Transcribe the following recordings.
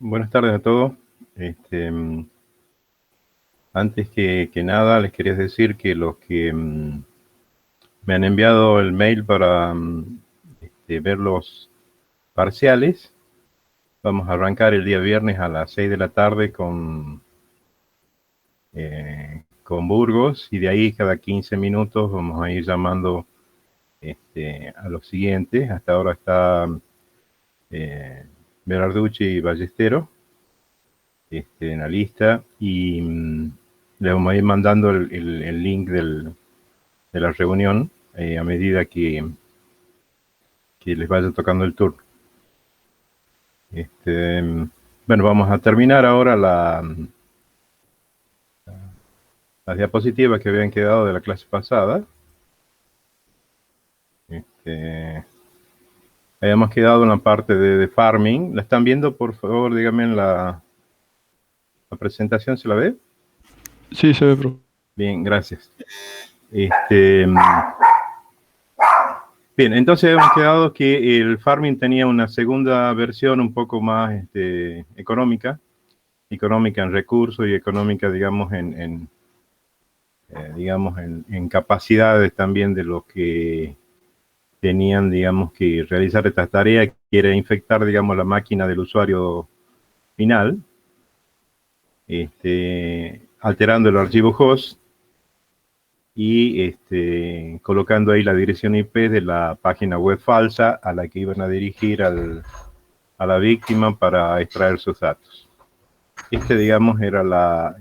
Buenas tardes a todos. Antes que nada, les quería decir que los que me han enviado el mail para ver los parciales, vamos a arrancar el día viernes a las 6 de la tarde con Burgos, y de ahí cada 15 minutos vamos a ir llamando a los siguientes. Hasta ahora está Berarducci y Ballestero en la lista, y les vamos a ir mandando el link de la reunión a medida que les vaya tocando el turno. Bueno, vamos a terminar ahora las diapositivas que habían quedado de la clase pasada. Habíamos quedado en la parte de farming. ¿La están viendo? Por favor, díganme en la presentación, ¿se la ve? Sí, se ve, profe. Bien, gracias. Bien, entonces hemos quedado que el farming tenía una segunda versión un poco más económica en recursos y económica, digamos, en capacidades también de los que tenían, digamos, que realizar esta tarea, que era infectar, digamos, la máquina del usuario final, alterando el archivo host y colocando ahí la dirección IP de la página web falsa a la que iban a dirigir a la víctima para extraer sus datos. Digamos, era la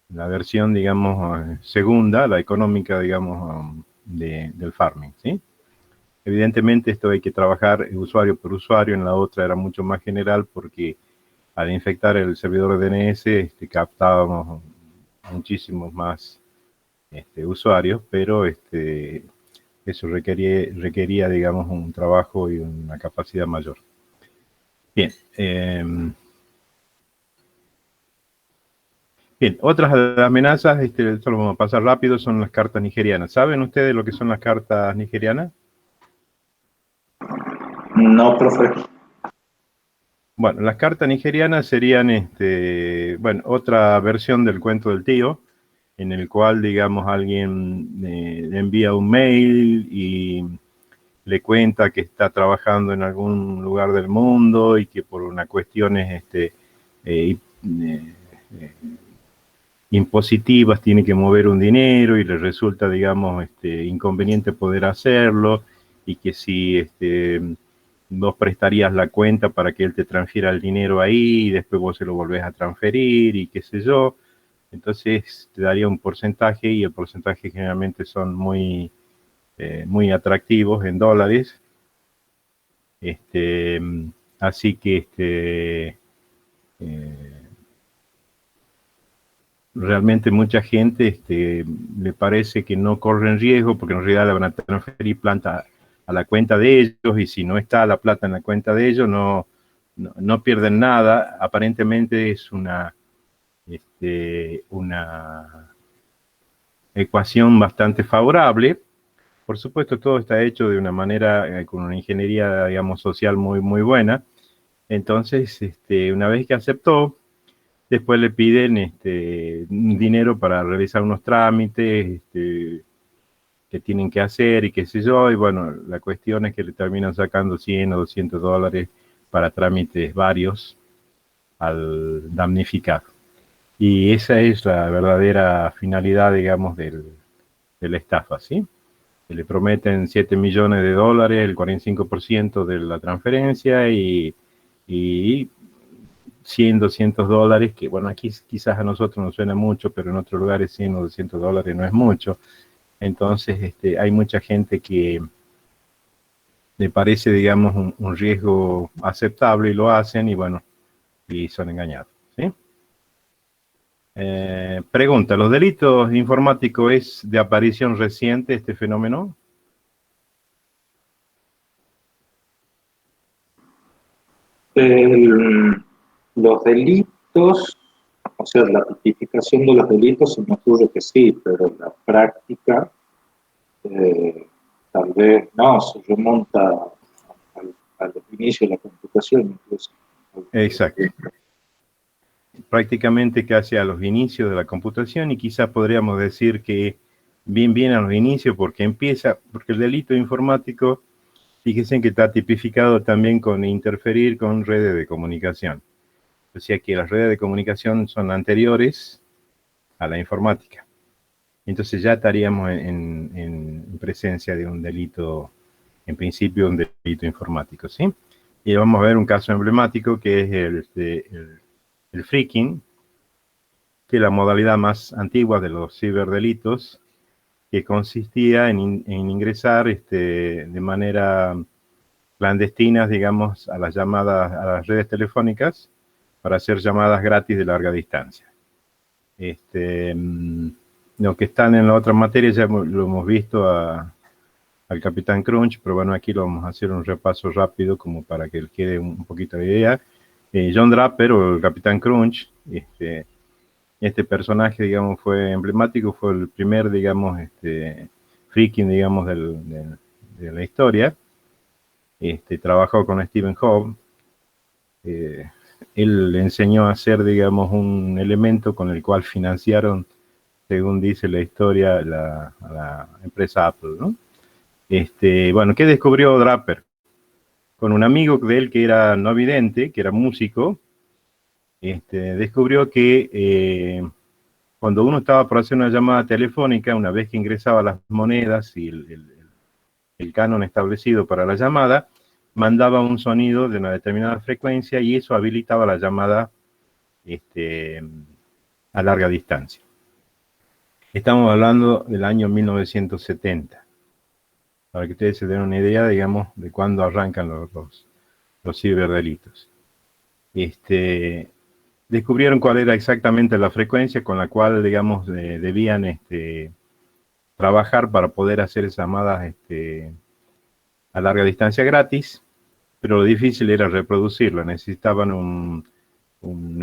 versión, digamos, segunda, la económica, digamos, del farming, ¿sí? Evidentemente esto hay que trabajar usuario por usuario. En la otra era mucho más general, porque al infectar el servidor de DNS captábamos muchísimos más usuarios, pero eso requería, digamos, un trabajo y una capacidad mayor. Bien. Bien, otras amenazas, esto lo vamos a pasar rápido, son las cartas nigerianas. ¿Saben ustedes lo que son las cartas nigerianas? No, profe. Bueno, las cartas nigerianas serían, bueno, otra versión del cuento del tío, en el cual, digamos, alguien le envía un mail y le cuenta que está trabajando en algún lugar del mundo y que por unas cuestiones impositivas tiene que mover un dinero y le resulta, digamos, inconveniente poder hacerlo, y que si vos prestarías la cuenta para que él te transfiera el dinero ahí y después vos se lo volvés a transferir y qué sé yo. Entonces te daría un porcentaje, y el porcentaje generalmente son muy atractivos en dólares. Así que realmente mucha gente le parece que no corren riesgo, porque en realidad le van a transferir plata a la cuenta de ellos, y si no está la plata en la cuenta de ellos, no pierden nada. Aparentemente es una ecuación bastante favorable. Por supuesto, todo está hecho de una manera, con una ingeniería, digamos, social muy, muy buena. Entonces, una vez que aceptó, después le piden dinero para realizar unos trámites que tienen que hacer y qué sé yo. Y bueno, la cuestión es que le terminan sacando 100 o 200 dólares para trámites varios al damnificado. Y esa es la verdadera finalidad, digamos, de la estafa, ¿sí? Que le prometen 7 millones de dólares, el 45% de la transferencia, y 100, 200 dólares, que bueno, aquí quizás a nosotros nos suena mucho, pero en otros lugares 100 o 200 dólares no es mucho. Entonces hay mucha gente que le parece, digamos, un riesgo aceptable y lo hacen, y bueno, y son engañados, ¿sí? Pregunta, ¿los delitos informáticos es de aparición reciente este fenómeno? Los delitos, o sea, la tipificación de los delitos se me ocurre que sí, pero la práctica tal vez no, se remonta los inicios de la computación, incluso. Exacto. Prácticamente casi a los inicios de la computación, y quizá podríamos decir que bien a los inicios, porque el delito informático, fíjense que está tipificado también con interferir con redes de comunicación. O sea que las redes de comunicación son anteriores a la informática. Entonces ya estaríamos en presencia de un delito, en principio un delito informático, ¿sí? Y vamos a ver un caso emblemático que es el phreaking, que es la modalidad más antigua de los ciberdelitos, que consistía en ingresar de manera clandestina, digamos, a las llamadas, a las redes telefónicas, para hacer llamadas gratis de larga distancia. Lo que están en la otra materia ya lo hemos visto al Capitán Crunch, pero bueno, aquí lo vamos a hacer un repaso rápido como para que quede un poquito de idea. John Draper, o el Capitán Crunch, este personaje, digamos, fue emblemático, fue el primer, digamos, phreaking, digamos, de la historia. Trabajó con Stephen Hobb. Él le enseñó a hacer, digamos, un elemento con el cual financiaron, según dice la historia, a la empresa Apple, ¿no? Bueno, ¿qué descubrió Draper? Con un amigo de él que era no vidente, que era músico, descubrió que cuando uno estaba por hacer una llamada telefónica, una vez que ingresaba las monedas y el canon establecido para la llamada, mandaba un sonido de una determinada frecuencia y eso habilitaba la llamada a larga distancia. Estamos hablando del año 1970, para que ustedes se den una idea, digamos, de cuándo arrancan los ciberdelitos. Descubrieron cuál era exactamente la frecuencia con la cual, digamos, debían trabajar para poder hacer llamadas a larga distancia gratis, pero lo difícil era reproducirlo. Necesitaban un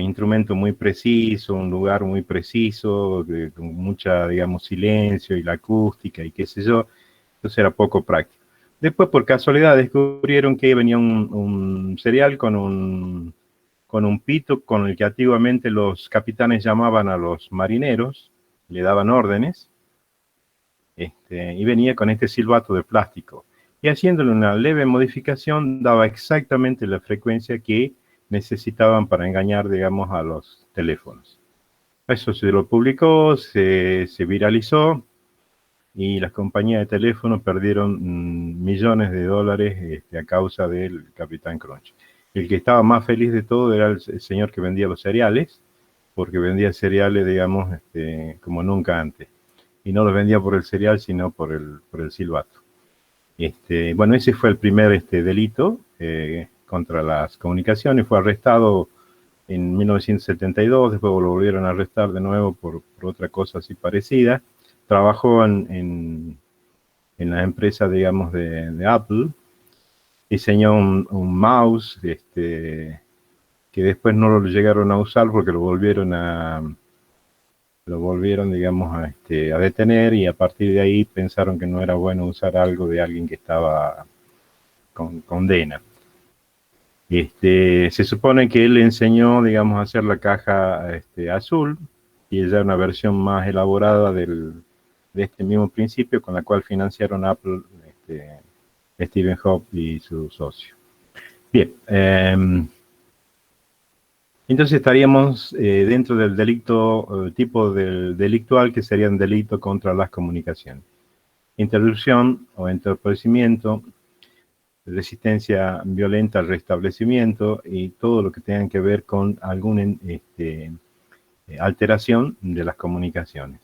instrumento muy preciso, un lugar muy preciso, con mucha, digamos, silencio y la acústica y qué sé yo. Entonces era poco práctico. Después, por casualidad, descubrieron que venía un serial con un pito con el que antiguamente los capitanes llamaban a los marineros, le daban órdenes, y venía con este silbato de plástico. Y haciéndole una leve modificación, daba exactamente la frecuencia que necesitaban para engañar, digamos, a los teléfonos. Eso se lo publicó, se viralizó, y las compañías de teléfono perdieron millones de dólares a causa del Capitán Crunch. El que estaba más feliz de todo era el señor que vendía los cereales, porque vendía cereales, digamos, como nunca antes. Y no los vendía por el cereal, sino por el silbato. Bueno, ese fue el primer delito contra las comunicaciones. Fue arrestado en 1972, después lo volvieron a arrestar de nuevo por otra cosa así parecida. Trabajó en la empresa, digamos, de Apple. Diseñó un mouse que después no lo llegaron a usar porque lo volvieron, digamos, a detener, y a partir de ahí pensaron que no era bueno usar algo de alguien que estaba con condena. Se supone que él le enseñó, digamos, a hacer la caja azul, y ella una versión más elaborada de este mismo principio con la cual financiaron Apple, Stephen Hobb y su socio. Bien, entonces estaríamos dentro del delito, tipo del delictual, que sería un delito contra las comunicaciones. Interrupción o entorpecimiento, resistencia violenta al restablecimiento y todo lo que tenga que ver con alguna alteración de las comunicaciones.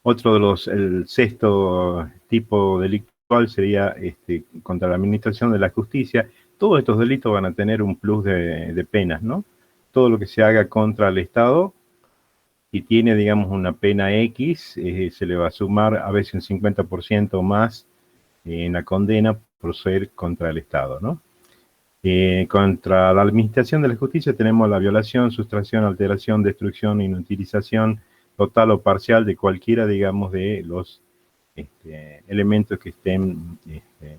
Otro de el sexto tipo delictual sería contra la administración de la justicia. Todos estos delitos van a tener un plus de penas, ¿no? Todo lo que se haga contra el Estado y tiene, digamos, una pena X, se le va a sumar a veces un 50% más en la condena por ser contra el Estado, ¿no? Contra la administración de la justicia tenemos la violación, sustracción, alteración, destrucción, inutilización total o parcial de cualquiera, digamos, de los elementos que estén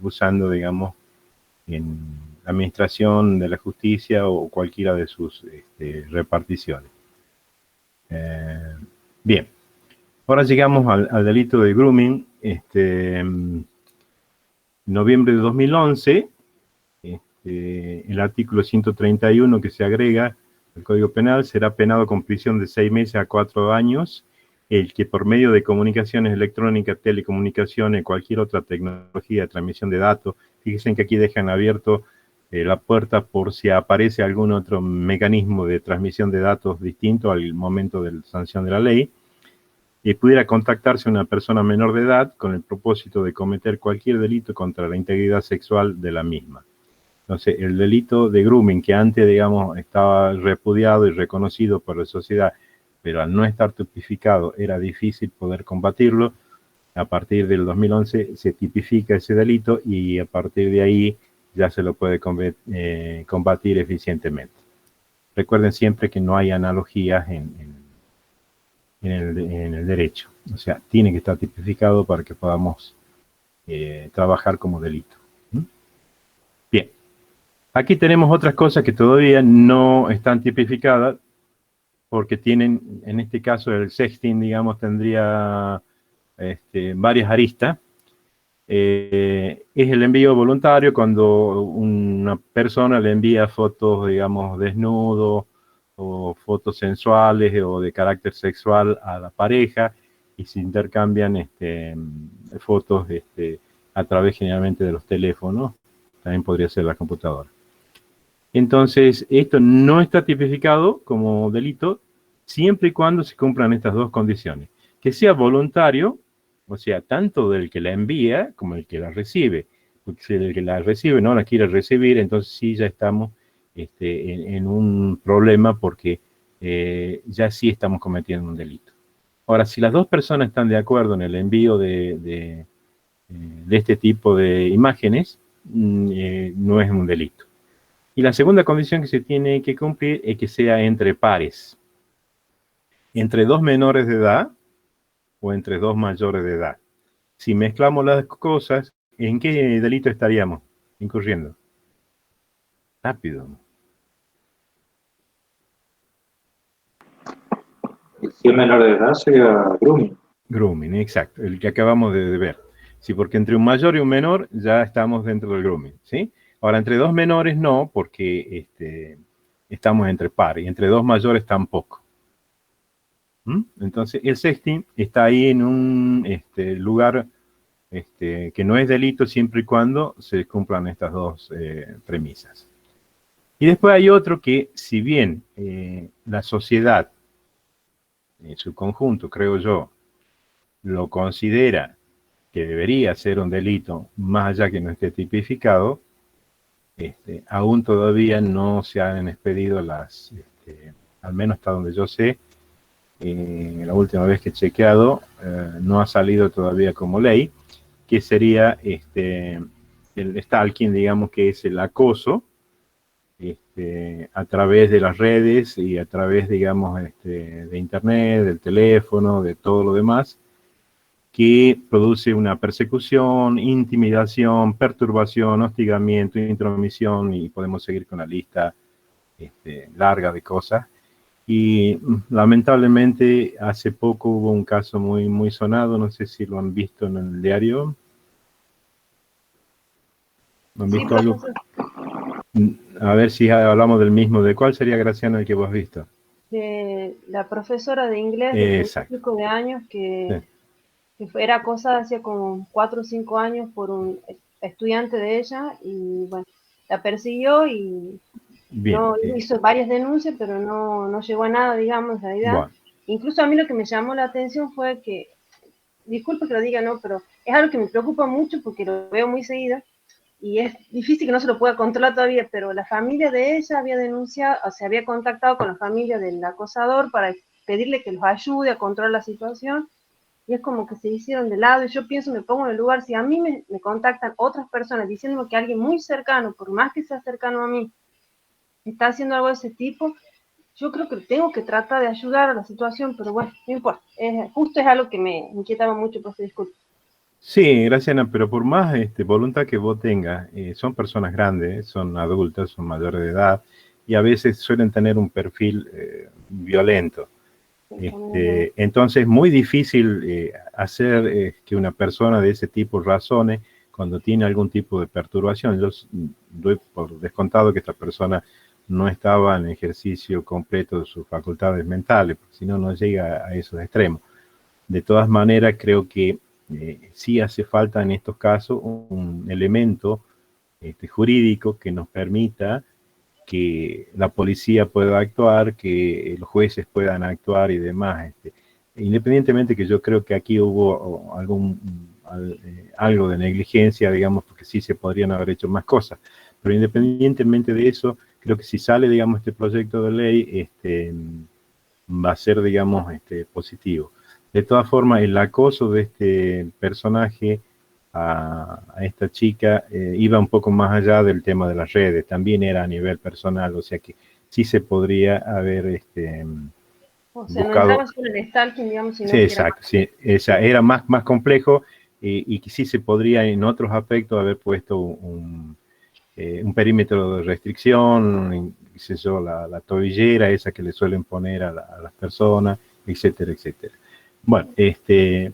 usando, digamos, en la administración de la justicia o cualquiera de sus reparticiones. Bien, ahora llegamos al delito de grooming. En noviembre de 2011, el artículo 131 que se agrega al Código Penal será penado con prisión de 6 meses a 4 años el que por medio de comunicaciones electrónicas, telecomunicaciones, cualquier otra tecnología de transmisión de datos, fíjense que aquí dejan abierto la puerta por si aparece algún otro mecanismo de transmisión de datos distinto al momento de la sanción de la ley, y pudiera contactarse a una persona menor de edad con el propósito de cometer cualquier delito contra la integridad sexual de la misma. Entonces, el delito de grooming, que antes, digamos, estaba repudiado y reconocido por la sociedad, pero al no estar tipificado era difícil poder combatirlo, a partir del 2011 se tipifica ese delito y a partir de ahí ya se lo puede combatir eficientemente. Recuerden siempre que no hay analogías en el derecho. O sea, tiene que estar tipificado para que podamos trabajar como delito. Bien. Aquí tenemos otras cosas que todavía no están tipificadas porque tienen, en este caso el sexting, digamos, tendría varias aristas. Es el envío voluntario cuando una persona le envía fotos, digamos, desnudo o fotos sensuales o de carácter sexual a la pareja y se intercambian fotos a través generalmente de los teléfonos, también podría ser la computadora. Entonces, esto no está tipificado como delito siempre y cuando se cumplan estas dos condiciones. Que sea voluntario, o sea, tanto del que la envía como el que la recibe. Porque si el que la recibe no la quiere recibir, entonces sí ya estamos en un problema porque ya sí estamos cometiendo un delito. Ahora, si las dos personas están de acuerdo en el envío de este tipo de imágenes, no es un delito. Y la segunda condición que se tiene que cumplir es que sea entre pares. Entre dos menores de edad o entre dos mayores de edad. Si mezclamos las cosas, ¿en qué delito estaríamos incurriendo? Rápido. Si es menor de edad sería grooming. Grooming, exacto, el que acabamos de ver. Sí, porque entre un mayor y un menor ya estamos dentro del grooming, ¿sí? Ahora, entre dos menores no, porque estamos entre pares, y entre dos mayores tampoco. Entonces, el sexting está ahí en un lugar que no es delito siempre y cuando se cumplan estas dos premisas. Y después hay otro que, si bien la sociedad en su conjunto, creo yo, lo considera que debería ser un delito, más allá que no esté tipificado, aún todavía no se han expedido las, al menos hasta donde yo sé, la última vez que he chequeado, no ha salido todavía como ley, que sería el stalking, digamos, que es el acoso a través de las redes y a través, digamos, de internet, del teléfono, de todo lo demás, que produce una persecución, intimidación, perturbación, hostigamiento, intromisión, y podemos seguir con la lista larga de cosas. Y lamentablemente hace poco hubo un caso muy, muy sonado, no sé si lo han visto en el diario. ¿Lo han visto algo? A ver si hablamos del mismo. ¿De cuál sería, Graciano, el que vos has visto? De la profesora de inglés de 5 de años que era acosada hacía como 4 o 5 años por un estudiante de ella y bueno, la persiguió y hizo varias denuncias, pero no llegó a nada, digamos, en realidad. Bueno. Incluso a mí lo que me llamó la atención fue que, disculpe que lo diga, no, pero es algo que me preocupa mucho porque lo veo muy seguida y es difícil que no se lo pueda controlar todavía, pero la familia de ella había denunciado, o sea, había contactado con la familia del acosador para pedirle que los ayude a controlar la situación. Y es como que se hicieron de lado, y yo pienso, me pongo en el lugar, si a mí me contactan otras personas diciéndome que alguien muy cercano, por más que sea cercano a mí, está haciendo algo de ese tipo, yo creo que tengo que tratar de ayudar a la situación, pero bueno, no importa, justo es algo que me inquietaba mucho, por eso disculpe. Sí, Graciana, pero por más voluntad que vos tengas, son personas grandes, son adultas, son mayores de edad y a veces suelen tener un perfil violento. Entonces es muy difícil hacer que una persona de ese tipo razone cuando tiene algún tipo de perturbación. Yo doy por descontado que esta persona no estaba en ejercicio completo de sus facultades mentales, porque si no, no llega a esos extremos. De todas maneras, creo que sí hace falta en estos casos un elemento jurídico que nos permita que la policía pueda actuar, que los jueces puedan actuar y demás. Independientemente que yo creo que aquí hubo algo de negligencia, digamos, porque sí se podrían haber hecho más cosas. Pero independientemente de eso, creo que si sale, digamos, este proyecto de ley, va a ser, digamos, positivo. De todas formas, el acoso de este personaje a esta chica iba un poco más allá del tema de las redes, también era a nivel personal, o sea que sí se podría haber O sea, no buscado. entraba solo el stalking, digamos, sino Sí, que exacto, sí, era más complejo y que sí se podría en otros aspectos haber puesto un perímetro de restricción, qué sé yo, la tobillera esa que le suelen poner a las personas, etcétera, etcétera. Bueno,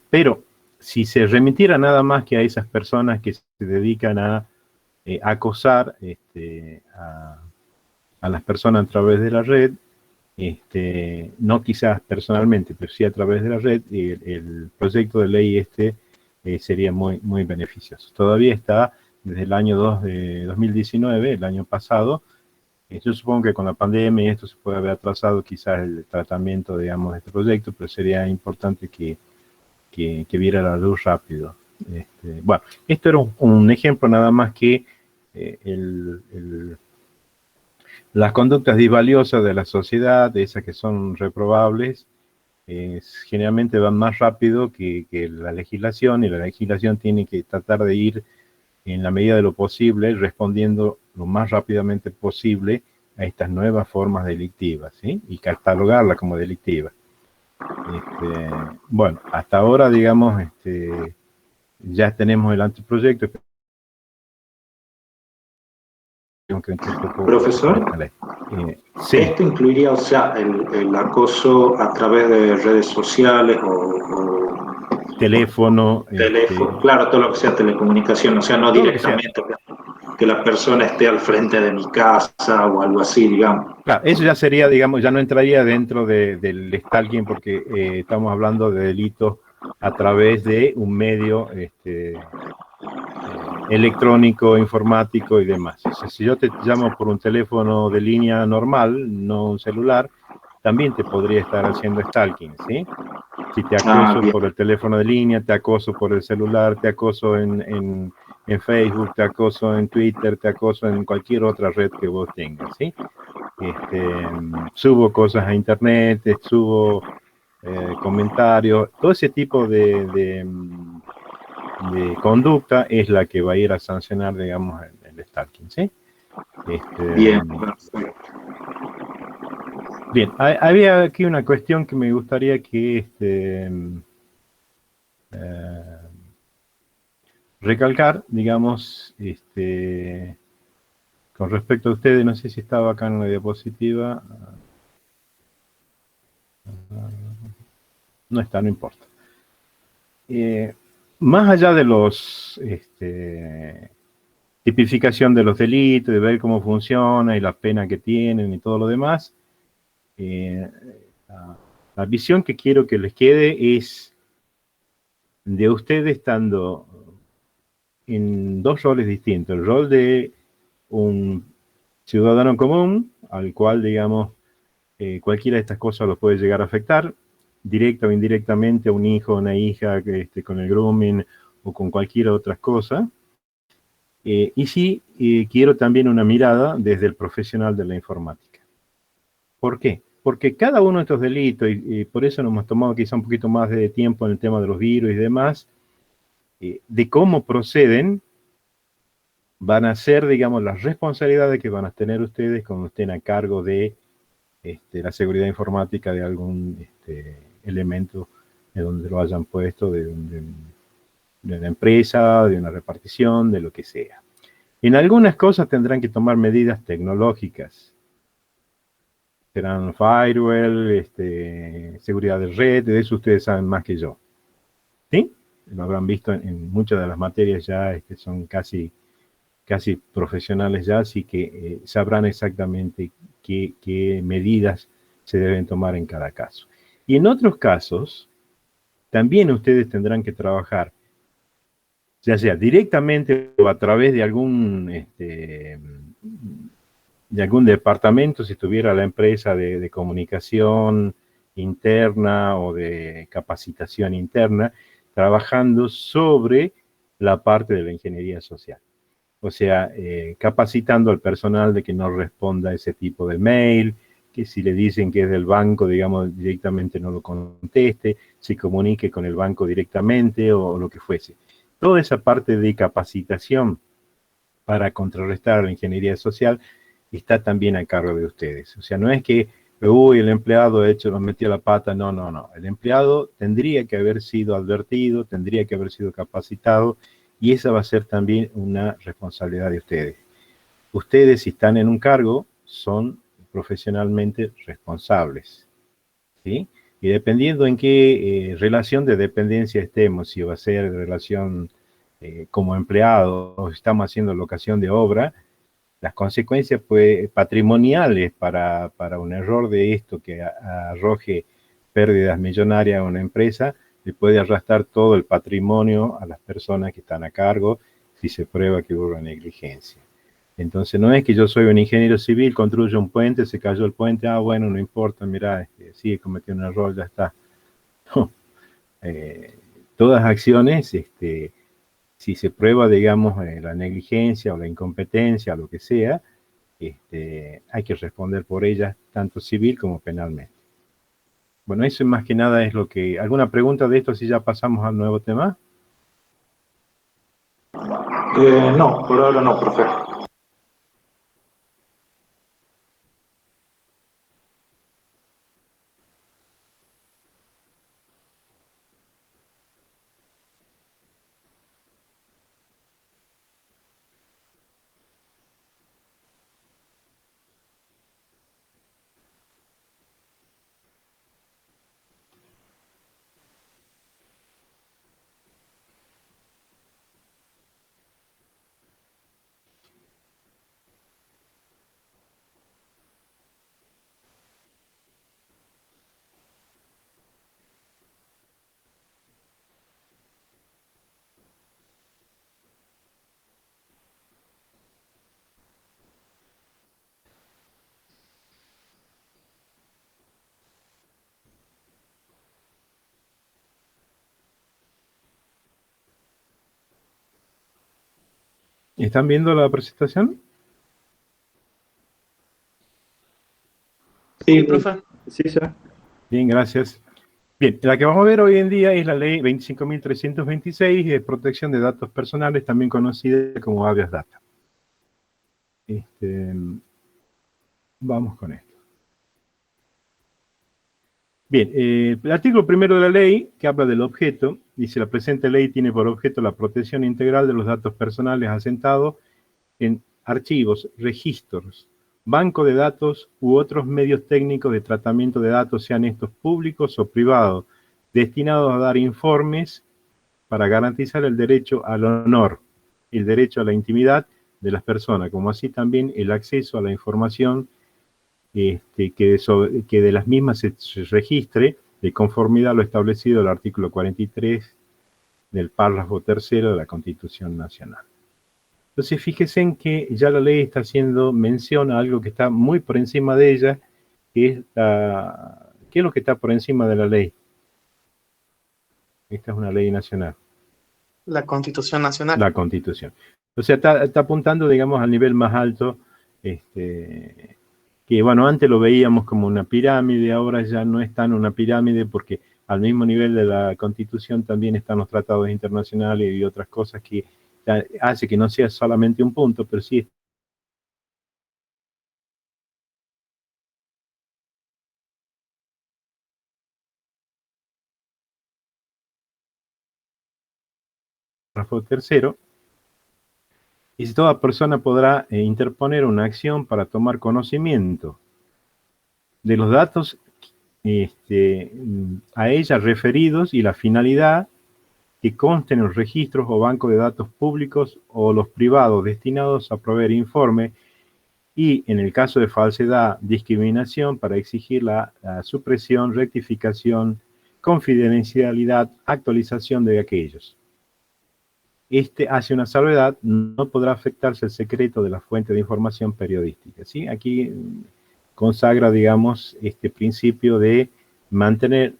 pero si se remitiera nada más que a esas personas que se dedican a acosar a las personas a través de la red, no quizás personalmente, pero sí a través de la red, el proyecto de ley sería muy, muy beneficioso. Todavía está desde el año 2019, el año pasado. Yo supongo que con la pandemia esto se puede haber atrasado quizás el tratamiento, digamos, de este proyecto, pero sería importante que viera la luz rápido. Bueno, esto era un ejemplo nada más que las conductas disvaliosas de la sociedad, esas que son reprobables, generalmente van más rápido que la legislación, y la legislación tiene que tratar de ir en la medida de lo posible, respondiendo lo más rápidamente posible a estas nuevas formas delictivas, ¿sí? Y catalogarlas como delictivas. Bueno, hasta ahora, digamos, ya tenemos el anteproyecto. Profesor, sí. ¿esto incluiría, o sea, el acoso a través de redes sociales o teléfono? Teléfono, claro, todo lo que sea telecomunicación, o sea, no directamente que la persona esté al frente de mi casa o algo así, digamos. Claro, eso ya sería, digamos, ya no entraría dentro del stalking porque estamos hablando de delitos a través de un medio electrónico, informático y demás. O sea, si yo te llamo por un teléfono de línea normal, no un celular, también te podría estar haciendo stalking, ¿sí? Si te acoso por el teléfono de línea, te acoso por el celular, te acoso en Facebook, te acoso en Twitter, te acoso en cualquier otra red que vos tengas, ¿sí? Subo cosas a internet, subo comentarios, todo ese tipo de conducta es la que va a ir a sancionar, digamos, el stalking, ¿sí? Bien, perfecto. Bien, había aquí una cuestión que me gustaría que recalcar, digamos, con respecto a ustedes, no sé si estaba acá en la diapositiva. No está, no importa. Más allá de los tipificación de los delitos, de ver cómo funciona y la pena que tienen y todo lo demás, la visión que quiero que les quede es de ustedes estando en dos roles distintos. El rol de un ciudadano común, al cual, digamos, cualquiera de estas cosas los puede llegar a afectar, directa o indirectamente a un hijo o una hija con el grooming o con cualquier otra cosa. Y sí, quiero también una mirada desde el profesional de la informática. ¿Por qué? Porque cada uno de estos delitos, y por eso nos hemos tomado quizá un poquito más de tiempo en el tema de los virus y demás, de cómo proceden, van a ser, digamos, las responsabilidades que van a tener ustedes cuando estén a cargo de la seguridad informática de algún elemento de donde lo hayan puesto, de de una empresa, de una repartición, de lo que sea. En algunas cosas tendrán que tomar medidas tecnológicas. Serán firewall, seguridad de red, de eso ustedes saben más que yo. ¿Sí? Lo habrán visto en muchas de las materias ya, son casi profesionales ya, así que sabrán exactamente qué medidas se deben tomar en cada caso. Y en otros casos, también ustedes tendrán que trabajar, ya sea directamente o a través de algún departamento, si tuviera la empresa de comunicación interna o de capacitación interna, trabajando sobre la parte de la ingeniería social. O sea, capacitando al personal de que no responda a ese tipo de mail, que si le dicen que es del banco, digamos, directamente no lo conteste, se comunique con el banco directamente o lo que fuese. Toda esa parte de capacitación para contrarrestar la ingeniería social está también a cargo de ustedes. O sea, no es que, uy, el empleado de hecho nos metió la pata, no, no, no. El empleado tendría que haber sido advertido, tendría que haber sido capacitado, y esa va a ser también una responsabilidad de ustedes. Ustedes, si están en un cargo, son profesionalmente responsables, ¿sí? Y dependiendo en qué relación de dependencia estemos, si va a ser relación como empleado o estamos haciendo locación de obra, las consecuencias pues, patrimoniales para un error de esto que arroje pérdidas millonarias a una empresa, le puede arrastrar todo el patrimonio a las personas que están a cargo si se prueba que hubo negligencia. Entonces no es que yo soy un ingeniero civil, construyo un puente, se cayó el puente, bueno, no importa, mira, sí, cometí un error, ya está. No. Todas acciones, si se prueba, digamos, la negligencia o la incompetencia, lo que sea, hay que responder por ellas, tanto civil como penalmente. Bueno, eso más que nada es lo que... ¿Alguna pregunta de esto si ya pasamos al nuevo tema? No, por ahora no, profe. ¿Están viendo la presentación? Sí, profe. Sí, sí. Bien, gracias. Bien, la que vamos a ver hoy en día es la ley 25.326 de protección de datos personales, también conocida como habeas data. Vamos con esto. Bien, el artículo primero de la ley, que habla del objeto, dice: la presente ley tiene por objeto la protección integral de los datos personales asentados en archivos, registros, banco de datos u otros medios técnicos de tratamiento de datos, sean estos públicos o privados, destinados a dar informes para garantizar el derecho al honor, el derecho a la intimidad de las personas, como así también el acceso a la información que de las mismas se registre de conformidad a lo establecido en el artículo 43 del párrafo tercero de la Constitución Nacional. Entonces, fíjense en que ya la ley está haciendo mención a algo que está muy por encima de ella, que es ¿qué es lo que está por encima de la ley? Esta es una ley nacional. La Constitución Nacional. La Constitución. O sea, está apuntando, digamos, al nivel más alto, que, bueno, antes lo veíamos como una pirámide, ahora ya no es tan una pirámide, porque al mismo nivel de la Constitución también están los tratados internacionales y otras cosas que hace que no sea solamente un punto, pero sí párrafo tercero, y si toda persona podrá interponer una acción para tomar conocimiento de los datos a ella referidos y la finalidad que consten en los registros o bancos de datos públicos o los privados destinados a proveer informe y, en el caso de falsedad, discriminación, para exigir la supresión, rectificación, confidencialidad, actualización de aquellos. Hace una salvedad, no podrá afectarse el secreto de la fuente de información periodística. ¿Sí? Aquí consagra, digamos, este principio de mantener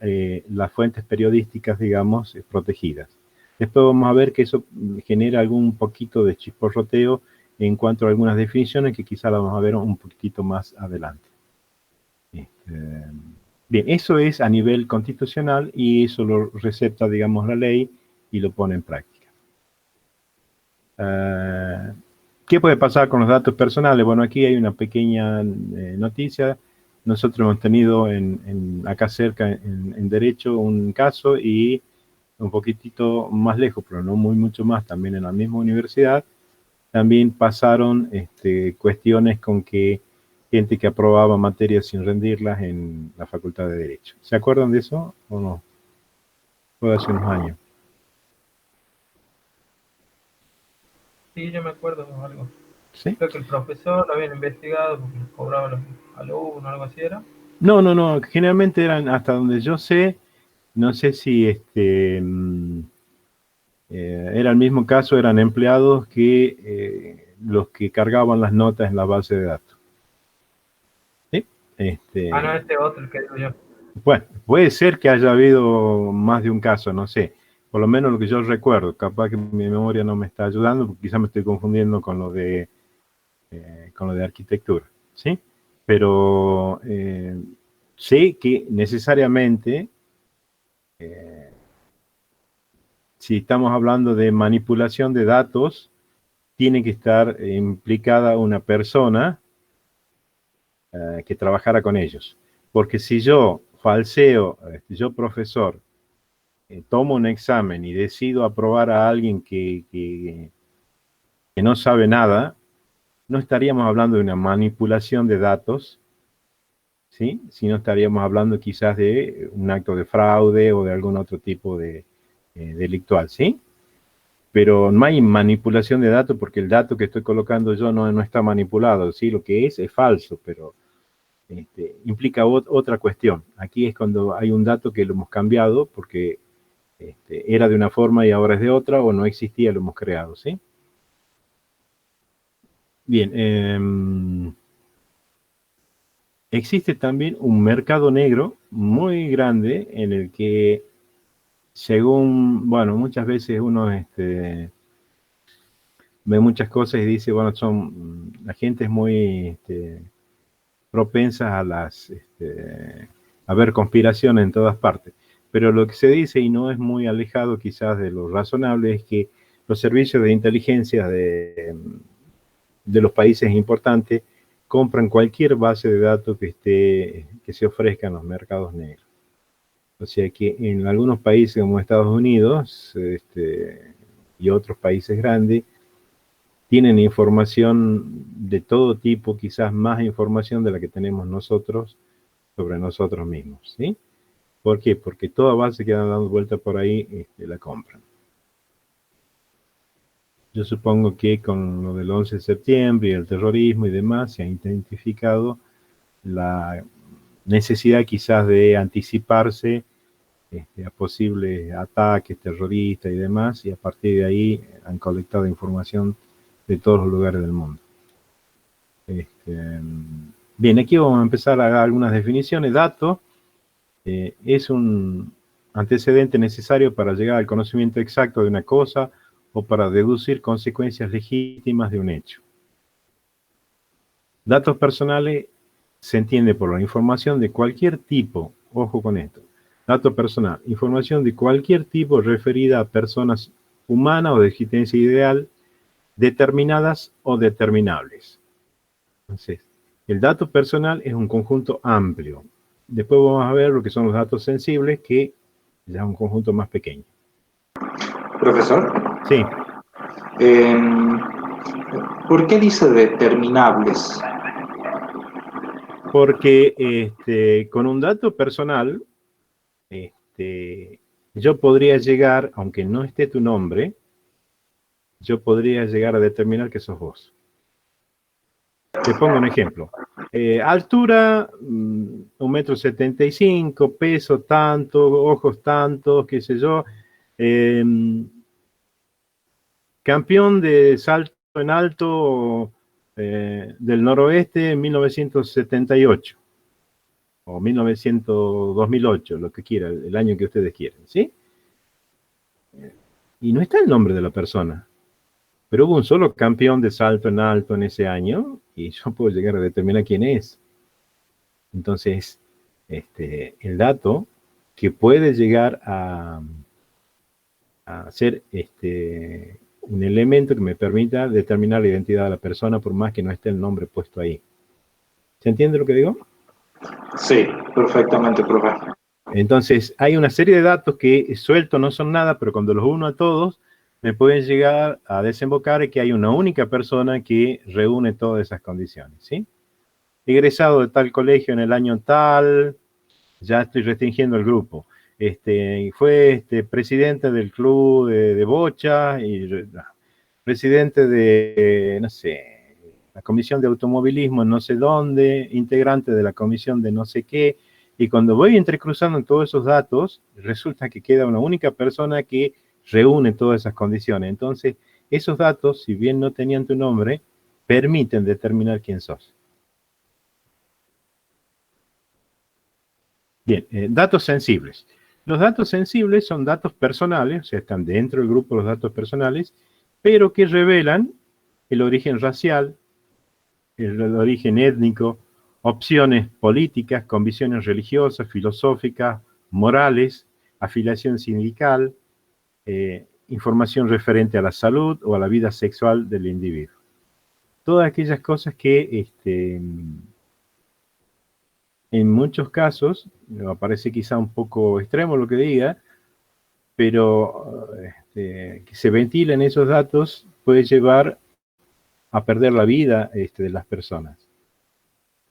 las fuentes periodísticas, digamos, protegidas. Después vamos a ver que eso genera algún poquito de chisporroteo en cuanto a algunas definiciones que quizá las vamos a ver un poquito más adelante. Bien, eso es a nivel constitucional y eso lo recepta, digamos, la ley y lo pone en práctica. ¿Qué puede pasar con los datos personales? Bueno, aquí hay una pequeña noticia. Nosotros hemos tenido acá cerca en Derecho un caso y un poquitito más lejos, pero no mucho más, también en la misma universidad, también pasaron cuestiones con que gente que aprobaba materias sin rendirlas en la Facultad de Derecho. ¿Se acuerdan de eso o no? Fue hace unos años. Sí, yo me acuerdo de algo. ¿Sí? Creo que el profesor lo habían investigado porque cobraba a los alumnos, algo así era. No. Generalmente eran, hasta donde yo sé, no sé si era el mismo caso, eran empleados que los que cargaban las notas en la base de datos. ¿Sí? No, este otro, el que digo yo. Bueno, puede ser que haya habido más de un caso, no sé. Por lo menos lo que yo recuerdo, capaz que mi memoria no me está ayudando, porque quizás me estoy confundiendo con lo de arquitectura, ¿sí? Pero sé que necesariamente, si estamos hablando de manipulación de datos, tiene que estar implicada una persona que trabajara con ellos. Porque si yo falseo, yo profesor, tomo un examen y decido aprobar a alguien que no sabe nada, no estaríamos hablando de una manipulación de datos, ¿sí? Sino estaríamos hablando quizás de un acto de fraude o de algún otro tipo de delictual, ¿sí? Pero no hay manipulación de datos porque el dato que estoy colocando yo no está manipulado, ¿sí? Lo que es falso, pero implica otra cuestión. Aquí es cuando hay un dato que lo hemos cambiado porque era de una forma y ahora es de otra, o no existía, lo hemos creado, ¿sí? Bien, existe también un mercado negro muy grande en el que, según, bueno, muchas veces uno ve muchas cosas y dice, bueno, la gente es muy propensa a ver conspiraciones en todas partes. Pero lo que se dice, y no es muy alejado quizás de lo razonable, es que los servicios de inteligencia de los países importantes compran cualquier base de datos que se ofrezca en los mercados negros. O sea que en algunos países como Estados Unidos y otros países grandes tienen información de todo tipo, quizás más información de la que tenemos nosotros sobre nosotros mismos, ¿sí? ¿Por qué? Porque toda base que anda dando vuelta por ahí la compran. Yo supongo que con lo del 11 de septiembre y el terrorismo y demás se ha identificado la necesidad quizás de anticiparse a posibles ataques terroristas y demás, y a partir de ahí han colectado información de todos los lugares del mundo. Bien, aquí vamos a empezar a dar algunas definiciones. Dato es un antecedente necesario para llegar al conocimiento exacto de una cosa o para deducir consecuencias legítimas de un hecho. Datos personales se entiende por la información de cualquier tipo, ojo con esto, dato personal, información de cualquier tipo referida a personas humanas o de existencia ideal, determinadas o determinables. Entonces, el dato personal es un conjunto amplio. Después vamos a ver lo que son los datos sensibles, que ya es un conjunto más pequeño. Profesor. Sí. ¿Por qué dice determinables? Porque con un dato personal, yo podría llegar, aunque no esté tu nombre, yo podría llegar a determinar que sos vos. Te pongo un ejemplo. Altura, 1,75 m, peso tanto, ojos tantos, qué sé yo. Campeón de salto en alto del noroeste en 1978. O 2008, lo que quiera, el año que ustedes quieran, ¿sí? Y no está el nombre de la persona. Pero hubo un solo campeón de salto en alto en ese año y yo puedo llegar a determinar quién es. Entonces, el dato que puede llegar a ser un elemento que me permita determinar la identidad de la persona por más que no esté el nombre puesto ahí. ¿Se entiende lo que digo? Sí, perfectamente, profe. Entonces, hay una serie de datos que sueltos no son nada, pero cuando los uno a todos, me pueden llegar a desembocar en que hay una única persona que reúne todas esas condiciones, ¿sí? Egresado de tal colegio en el año tal, ya estoy restringiendo el grupo. Fue presidente del club de bocha, y presidente de, no sé, la comisión de automovilismo en no sé dónde, integrante de la comisión de no sé qué, y cuando voy entrecruzando todos esos datos, resulta que queda una única persona que reúne todas esas condiciones. Entonces, esos datos, si bien no tenían tu nombre, permiten determinar quién sos. Bien, datos sensibles. Los datos sensibles son datos personales, o sea, están dentro del grupo de los datos personales, pero que revelan el origen racial, el origen étnico, opciones políticas, convicciones religiosas, filosóficas, morales, afiliación sindical, información referente a la salud o a la vida sexual del individuo. Todas aquellas cosas que en muchos casos, me parece quizá un poco extremo lo que diga, pero que se ventilen esos datos puede llevar a perder la vida de las personas.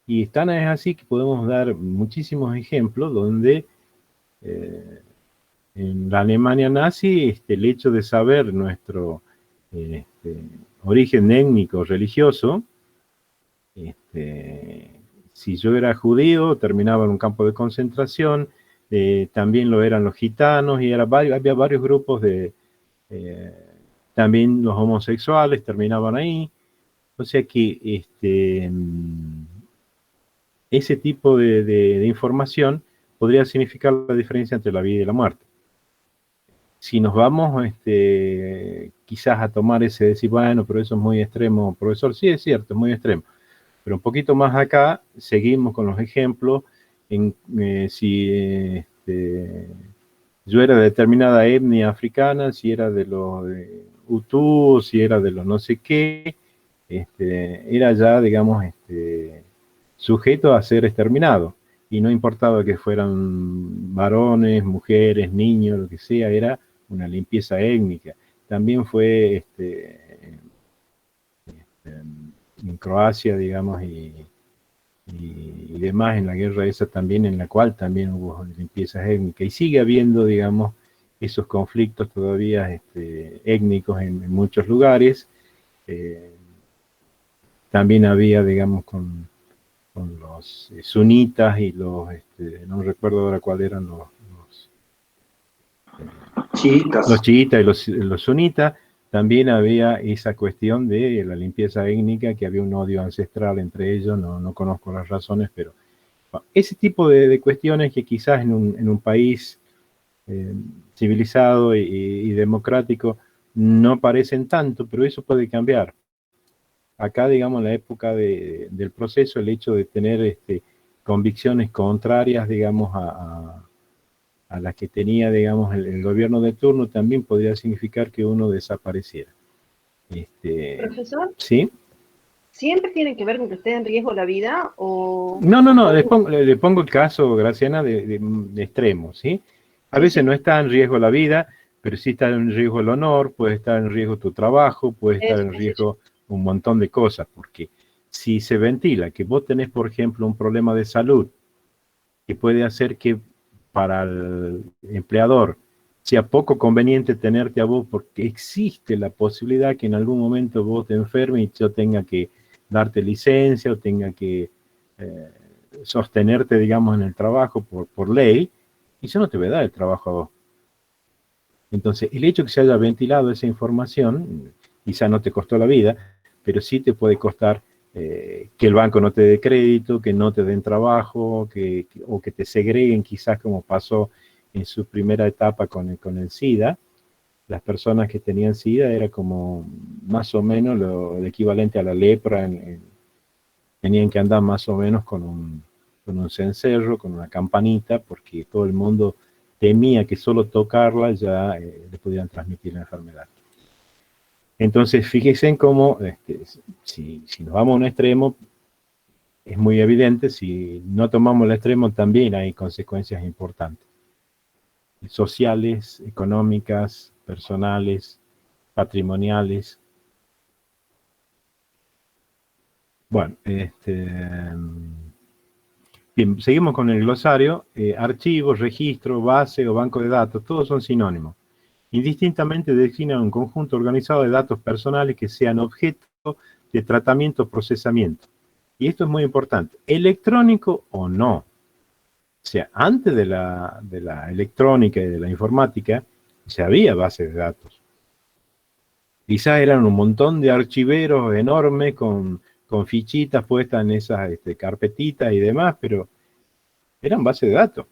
Y tan es así que podemos dar muchísimos ejemplos donde en la Alemania nazi el hecho de saber nuestro origen étnico religioso, si yo era judío, terminaba en un campo de concentración, también lo eran los gitanos, y había varios grupos también los homosexuales terminaban ahí. O sea que ese tipo de información podría significar la diferencia entre la vida y la muerte. Si nos vamos quizás a tomar ese decir, bueno, pero eso es muy extremo, profesor, sí es cierto, es muy extremo. Pero un poquito más acá, seguimos con los ejemplos, si yo era de determinada etnia africana, si era de los Hutu, si era de los no sé qué, era ya, digamos, sujeto a ser exterminado. Y no importaba que fueran varones, mujeres, niños, lo que sea, era una limpieza étnica. También fue en Croacia, digamos, y demás, en la guerra esa también, en la cual también hubo limpiezas étnicas, y sigue habiendo, digamos, esos conflictos todavía étnicos en muchos lugares. También había, digamos, con los sunitas y los, no recuerdo ahora cuáles eran chiitas. Los chiitas y los sunitas. También había esa cuestión de la limpieza étnica, que había un odio ancestral entre ellos, no conozco las razones, pero bueno, ese tipo de cuestiones que quizás en un país civilizado y democrático no parecen tanto, pero eso puede cambiar. Acá, digamos, en la época del proceso, el hecho de tener convicciones contrarias, digamos, a las que tenía, digamos, el gobierno de turno, también podría significar que uno desapareciera. ¿Profesor? ¿Sí? ¿Siempre tiene que ver con que esté en riesgo la vida? O... No, le pongo el caso, Graciana, de extremo, ¿sí? A veces no está en riesgo la vida, pero sí está en riesgo el honor, puede estar en riesgo tu trabajo, puede estar en riesgo un montón de cosas, porque si se ventila que vos tenés, por ejemplo, un problema de salud, que puede hacer que para el empleador sea poco conveniente tenerte a vos, porque existe la posibilidad que en algún momento vos te enfermes y yo tenga que darte licencia o tenga que sostenerte, digamos, en el trabajo por ley, y yo no te voy a dar el trabajo a vos. Entonces, el hecho que se haya ventilado esa información, quizá no te costó la vida, pero sí te puede costar que el banco no te dé crédito, que no te den trabajo, o que te segreguen, quizás como pasó en su primera etapa con el SIDA. Las personas que tenían SIDA era como más o menos el equivalente a la lepra, tenían que andar más o menos con un cencerro, con una campanita, porque todo el mundo temía que solo tocarla ya le pudieran transmitir la enfermedad. Entonces, fíjense en cómo, si nos vamos a un extremo, es muy evidente, si no tomamos el extremo también hay consecuencias importantes, sociales, económicas, personales, patrimoniales. Bueno, bien, seguimos con el glosario. Archivos, registro, base o banco de datos, todos son sinónimos. Indistintamente designan un conjunto organizado de datos personales que sean objeto de tratamiento o procesamiento. Y esto es muy importante, electrónico o no. O sea, antes de la electrónica y de la informática, ya había bases de datos. Quizás eran un montón de archiveros enormes con fichitas puestas en esas carpetitas y demás, pero eran bases de datos.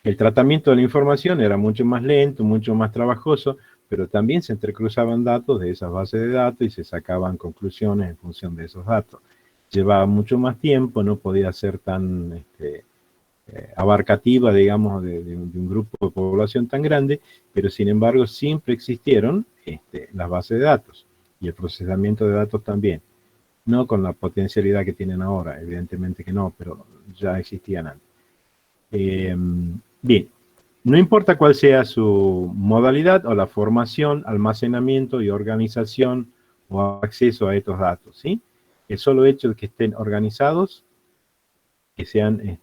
El tratamiento de la información era mucho más lento, mucho más trabajoso, pero también se entrecruzaban datos de esas bases de datos y se sacaban conclusiones en función de esos datos. Llevaba mucho más tiempo, no podía ser tan abarcativa, digamos, de un grupo de población tan grande, pero sin embargo siempre existieron las bases de datos y el procesamiento de datos también. No con la potencialidad que tienen ahora, evidentemente que no, pero ya existían antes. Bien, no importa cuál sea su modalidad o la formación, almacenamiento y organización o acceso a estos datos, ¿sí? El solo hecho de que estén organizados, que sean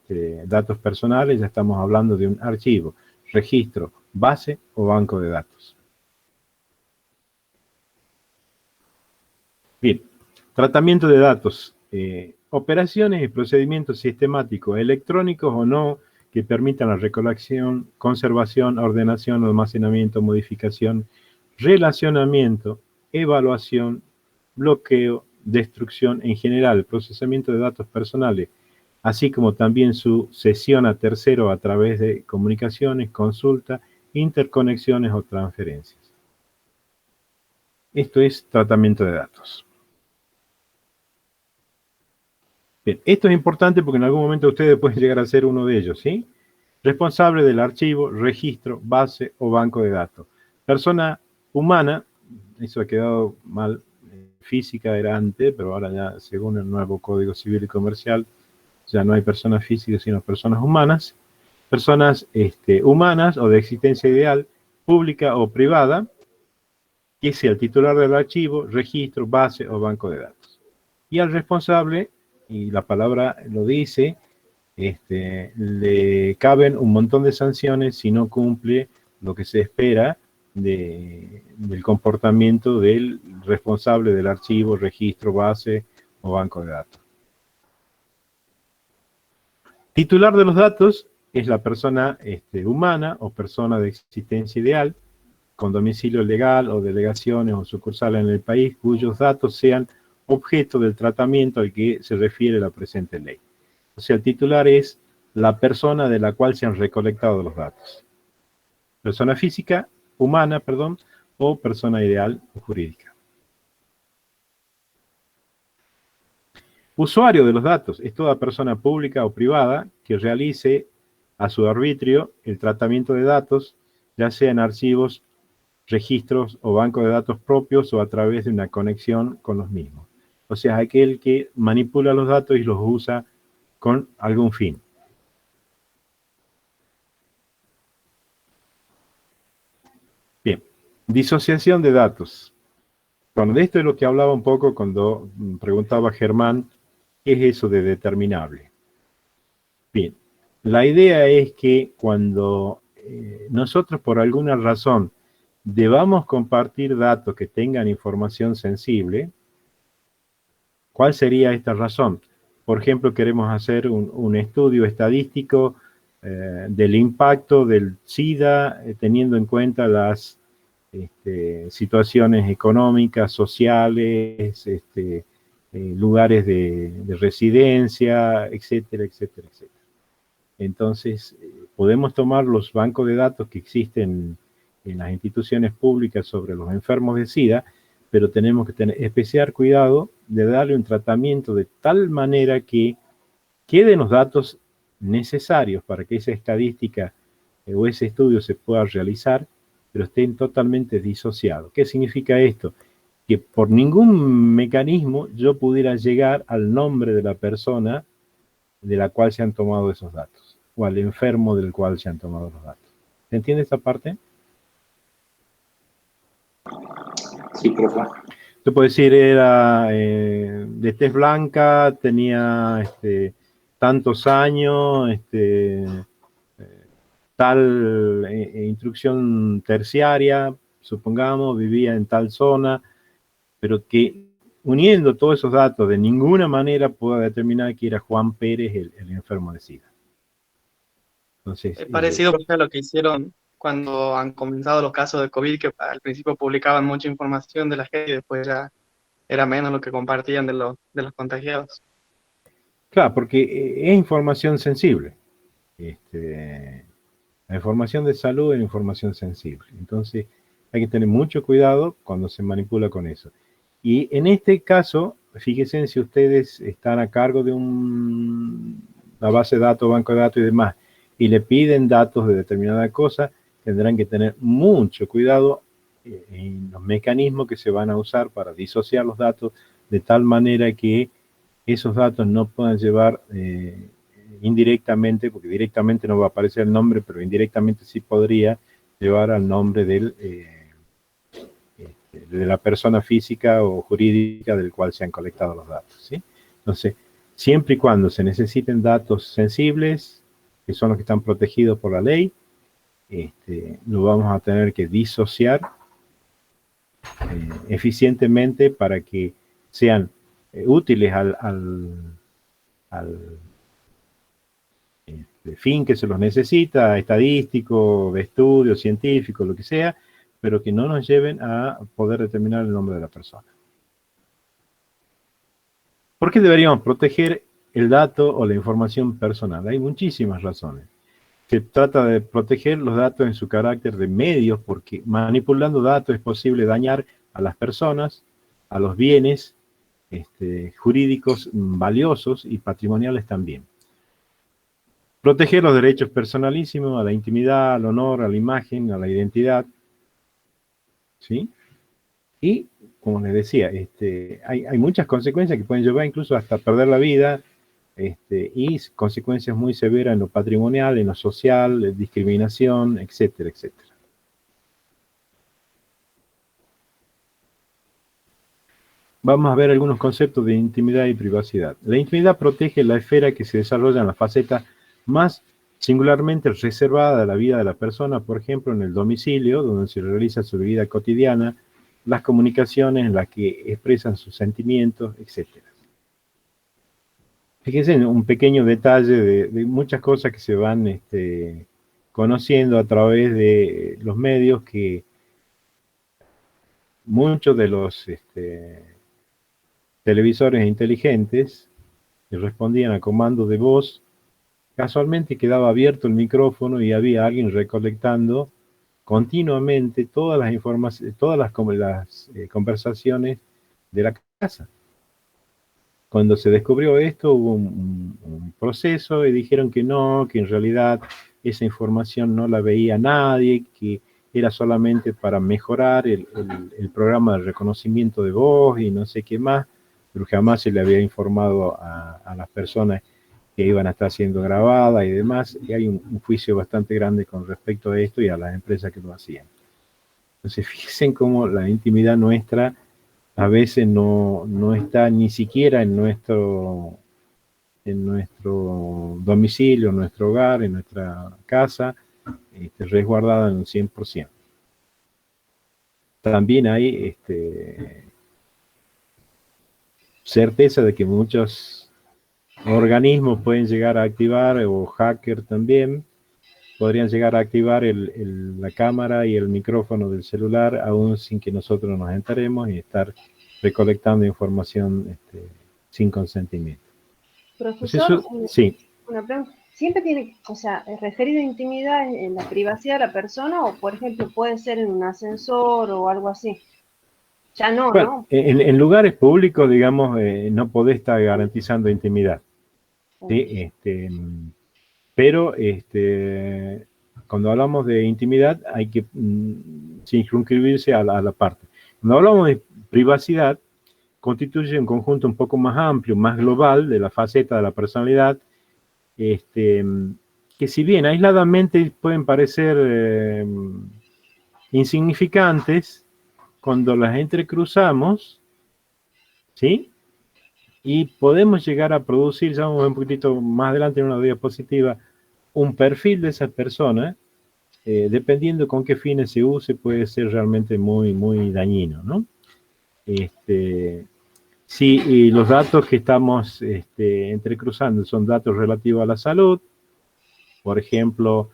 datos personales, ya estamos hablando de un archivo, registro, base o banco de datos. Bien, tratamiento de datos, operaciones y procedimientos sistemáticos, electrónicos o no, que permitan la recolección, conservación, ordenación, almacenamiento, modificación, relacionamiento, evaluación, bloqueo, destrucción en general, procesamiento de datos personales, así como también su cesión a tercero a través de comunicaciones, consulta, interconexiones o transferencias. Esto es tratamiento de datos. Bien, esto es importante porque en algún momento ustedes pueden llegar a ser uno de ellos, ¿sí? Responsable del archivo, registro, base o banco de datos. Persona humana, eso ha quedado mal, física era antes, pero ahora ya según el nuevo Código Civil y Comercial, ya no hay personas físicas sino personas humanas. Personas humanas o de existencia ideal, pública o privada, que sea el titular del archivo, registro, base o banco de datos. Y al responsable, y la palabra lo dice, le caben un montón de sanciones si no cumple lo que se espera del comportamiento del responsable del archivo, registro, base o banco de datos. Titular de los datos es la persona humana o persona de existencia ideal, con domicilio legal o delegaciones o sucursales en el país, cuyos datos sean objeto del tratamiento al que se refiere la presente ley. O sea, el titular es la persona de la cual se han recolectado los datos. Persona física, humana, perdón, o persona ideal o jurídica. Usuario de los datos es toda persona pública o privada que realice a su arbitrio el tratamiento de datos, ya sea en archivos, registros o bancos de datos propios o a través de una conexión con los mismos. O sea, aquel que manipula los datos y los usa con algún fin. Bien, disociación de datos. Bueno, de esto es lo que hablaba un poco cuando preguntaba Germán, ¿qué es eso de determinable? Bien, la idea es que cuando nosotros por alguna razón debamos compartir datos que tengan información sensible, ¿cuál sería esta razón? Por ejemplo, queremos hacer un estudio estadístico del impacto del SIDA, teniendo en cuenta las situaciones económicas, sociales, lugares de residencia, etcétera, etcétera, etcétera. Entonces, podemos tomar los bancos de datos que existen en las instituciones públicas sobre los enfermos de SIDA, pero tenemos que tener especial cuidado de darle un tratamiento de tal manera que queden los datos necesarios para que esa estadística o ese estudio se pueda realizar, pero estén totalmente disociados. ¿Qué significa esto? Que por ningún mecanismo yo pudiera llegar al nombre de la persona de la cual se han tomado esos datos, o al enfermo del cual se han tomado los datos. ¿Se entiende esta parte? Sí, profe. Yo puedo decir, era de tez blanca, tenía tantos años, tal instrucción terciaria, supongamos, vivía en tal zona, pero que uniendo todos esos datos de ninguna manera puedo determinar que era Juan Pérez el enfermo de SIDA. Entonces, Es parecido a lo que hicieron cuando han comenzado los casos de COVID, que al principio publicaban mucha información de la gente y después ya era menos lo que compartían de los contagiados. Claro, porque es información sensible. La información de salud es información sensible. Entonces, hay que tener mucho cuidado cuando se manipula con eso. Y en este caso, fíjense si ustedes están a cargo de una base de datos, banco de datos y demás, y le piden datos de determinada cosa, tendrán que tener mucho cuidado en los mecanismos que se van a usar para disociar los datos de tal manera que esos datos no puedan llevar indirectamente, porque directamente no va a aparecer el nombre, pero indirectamente sí podría llevar al nombre de la persona física o jurídica del cual se han colectado los datos, ¿sí? Entonces, siempre y cuando se necesiten datos sensibles, que son los que están protegidos por la ley, lo vamos a tener que disociar eficientemente para que sean útiles al fin que se los necesita, estadístico, de estudio, científico, lo que sea, pero que no nos lleven a poder determinar el nombre de la persona. ¿Por qué deberíamos proteger el dato o la información personal? Hay muchísimas razones. Se trata de proteger los datos en su carácter de medios, porque manipulando datos es posible dañar a las personas, a los bienes jurídicos valiosos y patrimoniales también. Proteger los derechos personalísimos, a la intimidad, al honor, a la imagen, a la identidad, ¿sí? Y, como les decía, hay muchas consecuencias que pueden llevar incluso hasta perder la vida, y consecuencias muy severas en lo patrimonial, en lo social, discriminación, etcétera, etcétera. Vamos a ver algunos conceptos de intimidad y privacidad. La intimidad protege la esfera que se desarrolla en la faceta más singularmente reservada de la vida de la persona, por ejemplo, en el domicilio, donde se realiza su vida cotidiana, las comunicaciones en las que expresan sus sentimientos, etc. Fíjense en un pequeño detalle de muchas cosas que se van conociendo a través de los medios, que muchos de los televisores inteligentes que respondían a comandos de voz, casualmente quedaba abierto el micrófono y había alguien recolectando continuamente todas las informaciones, todas las conversaciones de la casa. Cuando se descubrió esto, hubo un proceso y dijeron que no, que en realidad esa información no la veía nadie, que era solamente para mejorar el programa de reconocimiento de voz y no sé qué más, pero jamás se le había informado a las personas que iban a estar siendo grabadas y demás, y hay un juicio bastante grande con respecto a esto y a las empresas que lo hacían. Entonces, fíjense cómo la intimidad nuestra a veces no está ni siquiera en nuestro domicilio, en nuestro hogar, en nuestra casa, resguardada en un 100%. También hay certeza de que muchos organismos pueden llegar a activar, o hacker también, podrían llegar a activar la cámara y el micrófono del celular, aún sin que nosotros nos enteremos, y estar recolectando información sin consentimiento. Profesor, sí. Una pregunta. ¿Siempre tiene, o sea, referido a intimidad en la privacidad de la persona, o por ejemplo puede ser en un ascensor o algo así? Ya no, bueno, ¿no? En lugares públicos, digamos, no podés estar garantizando intimidad. ¿Sí? Pero cuando hablamos de intimidad hay que circunscribirse a la parte. Cuando hablamos de privacidad, constituye un conjunto un poco más amplio, más global de la faceta de la personalidad, que si bien aisladamente pueden parecer insignificantes, cuando las entrecruzamos, ¿sí? Y podemos llegar a producir, ya vamos un poquitito más adelante en una diapositiva, un perfil de esa persona, dependiendo con qué fines se use, puede ser realmente muy, muy dañino, ¿no? Si los datos que estamos entrecruzando son datos relativos a la salud, por ejemplo,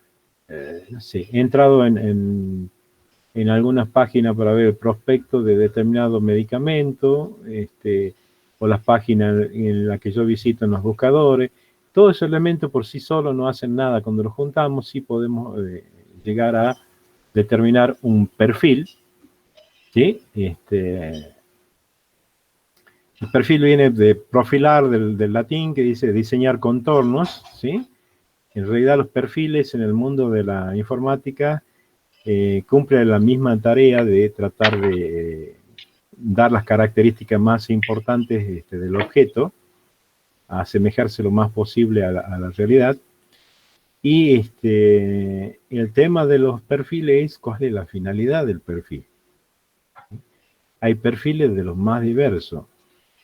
no sé, he entrado en algunas páginas para ver el prospecto de determinado medicamento, o las páginas en las que yo visito en los buscadores. Todos esos elementos por sí solos no hacen nada. Cuando los juntamos, sí podemos llegar a determinar un perfil, ¿sí? El perfil viene de profilar, del latín, que dice diseñar contornos, ¿sí? En realidad los perfiles en el mundo de la informática cumplen la misma tarea de tratar de dar las características más importantes del objeto, asemejarse lo más posible a la realidad. Y el tema de los perfiles, ¿cuál es la finalidad del perfil? Hay perfiles de los más diversos.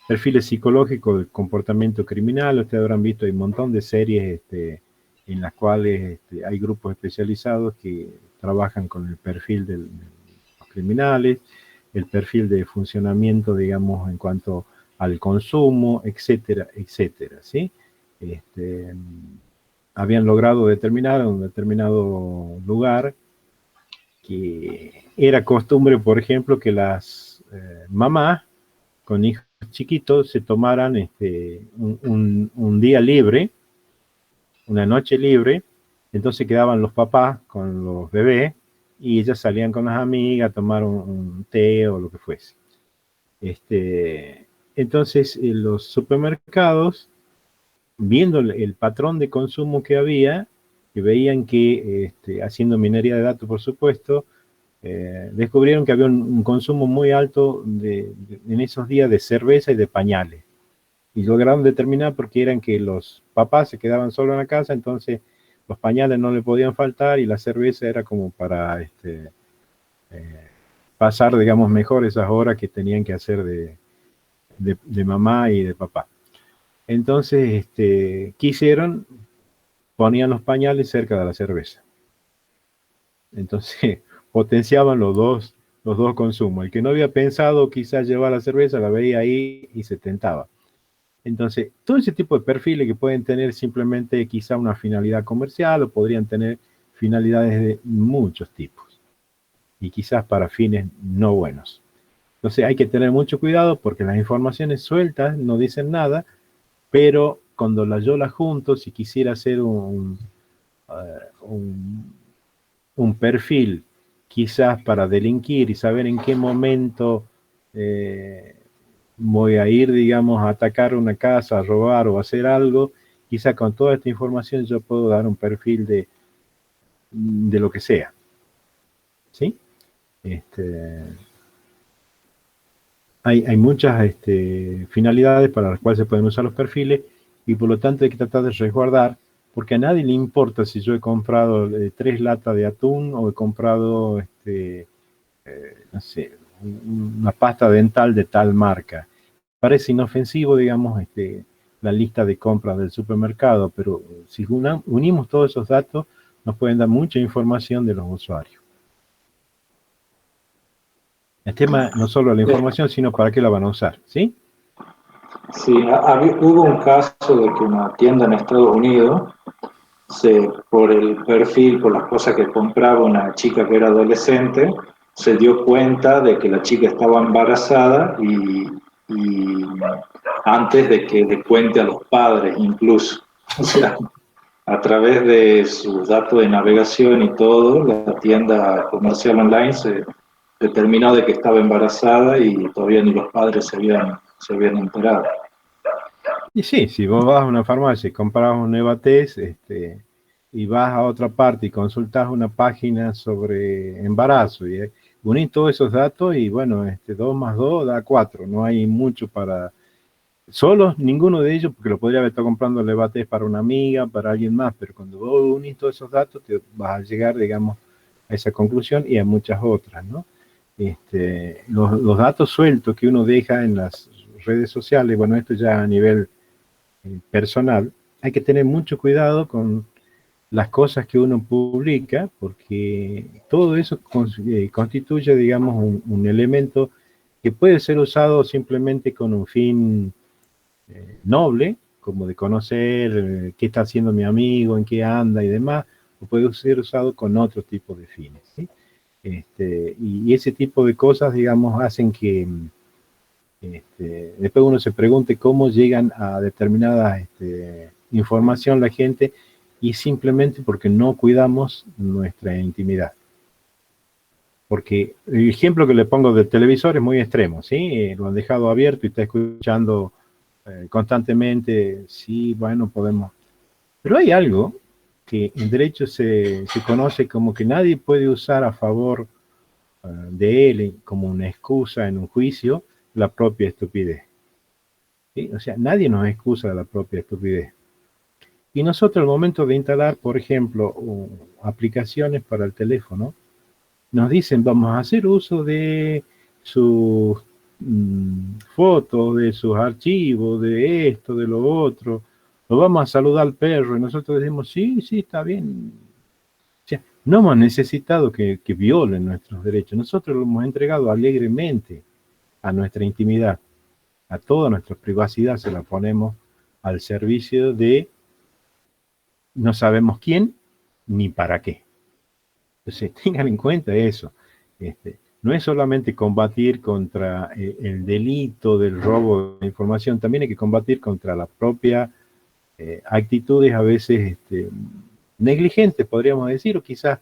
Perfiles psicológicos del comportamiento criminal. Ustedes habrán visto, hay un montón de series en las cuales hay grupos especializados que trabajan con el perfil de los criminales, el perfil de funcionamiento, digamos, en cuanto al consumo, etcétera, etcétera, ¿sí? Habían logrado determinar en un determinado lugar que era costumbre, por ejemplo, que las mamás con hijos chiquitos se tomaran un día libre, una noche libre, entonces quedaban los papás con los bebés y ellas salían con las amigas a tomar un té o lo que fuese. Entonces, los supermercados, viendo el patrón de consumo que había, que veían que, haciendo minería de datos, por supuesto, descubrieron que había un consumo muy alto en esos días de cerveza y de pañales. Y lograron determinar porque eran que los papás se quedaban solos en la casa, entonces los pañales no le podían faltar y la cerveza era como para pasar, digamos, mejor esas horas que tenían que hacer de mamá y de papá. Entonces, ¿qué hicieron? Ponían los pañales cerca de la cerveza. Entonces, potenciaban los dos consumos. El que no había pensado quizás llevar la cerveza, la veía ahí y se tentaba. Entonces, todo ese tipo de perfiles que pueden tener simplemente quizá una finalidad comercial o podrían tener finalidades de muchos tipos y quizás para fines no buenos. Entonces hay que tener mucho cuidado porque las informaciones sueltas no dicen nada, pero cuando yo las junto, si quisiera hacer un perfil quizás para delinquir y saber en qué momento voy a ir, digamos, a atacar una casa, a robar o a hacer algo, quizás con toda esta información yo puedo dar un perfil de lo que sea. ¿Sí? Hay muchas finalidades para las cuales se pueden usar los perfiles y por lo tanto hay que tratar de resguardar, porque a nadie le importa si yo he comprado 3 latas de atún o he comprado no sé, una pasta dental de tal marca. Parece inofensivo, digamos, la lista de compras del supermercado, pero si unimos todos esos datos, nos pueden dar mucha información de los usuarios. El tema no solo la información, sino para qué la van a usar, ¿sí? Sí, hubo un caso de que una tienda en Estados Unidos, por el perfil, por las cosas que compraba una chica que era adolescente, se dio cuenta de que la chica estaba embarazada y antes de que le cuente a los padres incluso. O sea, a través de sus datos de navegación y todo, la tienda comercial online se determinó de que estaba embarazada y todavía ni los padres se habían enterado. Y sí, si vos vas a una farmacia y compras un Nevatés, y vas a otra parte y consultas una página sobre embarazo y unís todos esos datos y bueno, 2 más 2 da 4, no hay mucho para... Solos, ninguno de ellos, porque lo podría haber estado comprando el Nevatés para una amiga, para alguien más, pero cuando vos unís todos esos datos te vas a llegar, digamos, a esa conclusión y a muchas otras, ¿no? Los datos sueltos que uno deja en las redes sociales, bueno, esto ya a nivel personal, hay que tener mucho cuidado con las cosas que uno publica, porque todo eso constituye, digamos, un elemento que puede ser usado simplemente con un fin noble, como de conocer qué está haciendo mi amigo, en qué anda y demás, o puede ser usado con otro tipo de fines, ¿sí? Y ese tipo de cosas, digamos, hacen que después uno se pregunte cómo llegan a determinada información la gente, y simplemente porque no cuidamos nuestra intimidad. Porque el ejemplo que le pongo del televisor es muy extremo, ¿sí? Lo han dejado abierto y está escuchando constantemente, sí, bueno, podemos. Pero hay algo que en derecho se conoce como que nadie puede usar a favor de él como una excusa en un juicio la propia estupidez. ¿Sí? O sea, nadie nos excusa de la propia estupidez. Y nosotros al momento de instalar, por ejemplo, aplicaciones para el teléfono, nos dicen, vamos a hacer uso de sus fotos, de sus archivos, de esto, de lo otro, lo vamos a saludar al perro, y nosotros decimos, sí, está bien. O sea, no hemos necesitado que violen nuestros derechos, nosotros lo hemos entregado alegremente a nuestra intimidad, a toda nuestra privacidad se la ponemos al servicio de no sabemos quién ni para qué. Entonces, tengan en cuenta eso. No es solamente combatir contra el delito del robo de información, también hay que combatir contra la propia actitudes a veces negligentes, podríamos decir, o quizás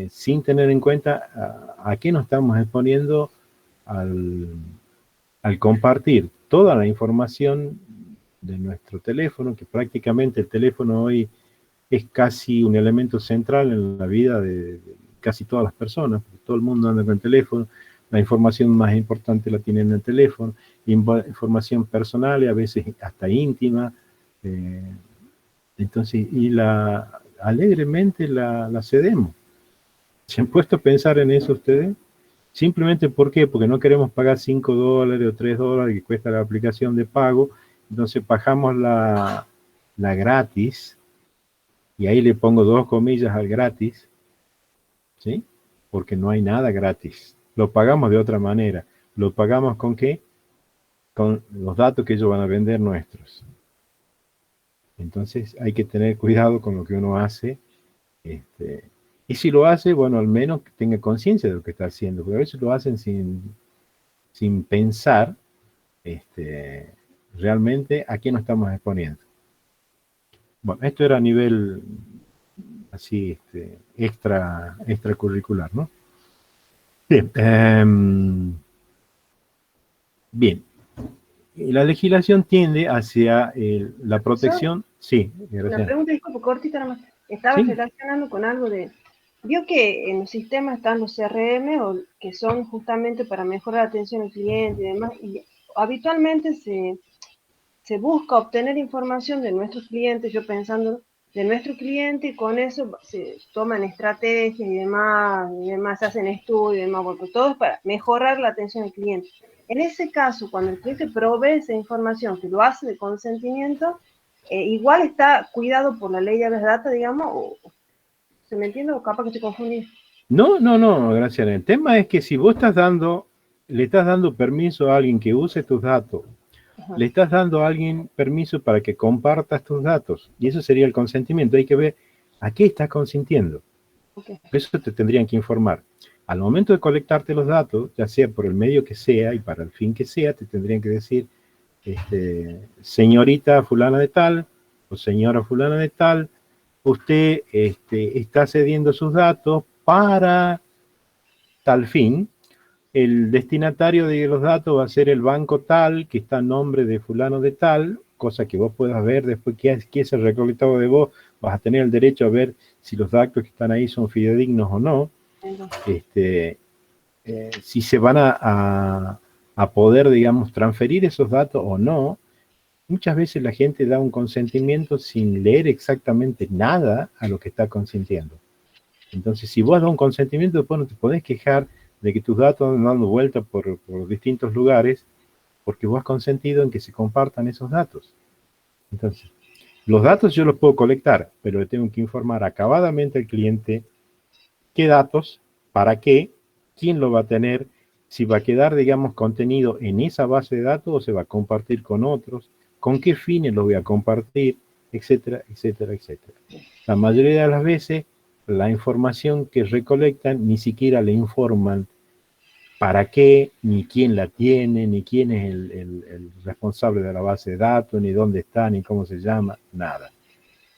sin tener en cuenta a qué nos estamos exponiendo al compartir toda la información de nuestro teléfono, que prácticamente el teléfono hoy es casi un elemento central en la vida de casi todas las personas, porque todo el mundo anda con el teléfono, la información más importante la tienen en el teléfono, información personal y a veces hasta íntima, entonces, alegremente la cedemos. ¿Se han puesto a pensar en eso ustedes? Simplemente, ¿por qué? Porque no queremos pagar $5 o $3 que cuesta la aplicación de pago, entonces bajamos la gratis, y ahí le pongo 2 comillas al gratis, ¿sí? Porque no hay nada gratis. Lo pagamos de otra manera. ¿Lo pagamos con qué? Con los datos que ellos van a vender nuestros. Entonces hay que tener cuidado con lo que uno hace. Y si lo hace, bueno, al menos que tenga conciencia de lo que está haciendo. Porque a veces lo hacen sin pensar realmente a qué nos estamos exponiendo. Bueno, esto era a nivel así extracurricular, ¿no? Bien. Bien. La legislación tiende hacia la protección. Sí, gracias. La pregunta es como cortita nada más. Estaba relacionando con algo de... Vio que en los sistemas están los CRM, o que son justamente para mejorar la atención al cliente y demás, y habitualmente se busca obtener información de nuestros clientes, yo pensando de nuestro cliente, y con eso se toman estrategias y demás, se hacen estudios y demás, porque todo es para mejorar la atención al cliente. En ese caso, cuando el cliente provee esa información, que lo hace de consentimiento, igual está cuidado por la ley de Habeas Data, digamos, o ¿se me entiende? O capaz que estoy confundido. No, Graciela. El tema es que si vos le estás dando permiso a alguien que use tus datos, ajá, le estás dando a alguien permiso para que compartas tus datos, y eso sería el consentimiento. Hay que ver a qué estás consintiendo. Okay. Eso te tendrían que informar. Al momento de colectarte los datos, ya sea por el medio que sea y para el fin que sea, te tendrían que decir, señorita fulana de tal, o señora fulana de tal, usted está cediendo sus datos para tal fin. El destinatario de los datos va a ser el banco tal, que está a nombre de fulano de tal, cosa que vos puedas ver después que es el recolectado de vos, vas a tener el derecho a ver si los datos que están ahí son fidedignos o no, si se van a poder, digamos, transferir esos datos o no. Muchas veces la gente da un consentimiento sin leer exactamente nada a lo que está consintiendo. Entonces, si vos das un consentimiento, después no te podés quejar de que tus datos andan dando vueltas por distintos lugares, porque vos has consentido en que se compartan esos datos. Entonces, los datos yo los puedo colectar, pero le tengo que informar acabadamente al cliente qué datos, para qué, quién lo va a tener, si va a quedar, digamos, contenido en esa base de datos o se va a compartir con otros, con qué fines lo voy a compartir, etcétera, etcétera, etcétera. La mayoría de las veces, la información que recolectan ni siquiera le informan para qué, ni quién la tiene, ni quién es el responsable de la base de datos, ni dónde está, ni cómo se llama, nada.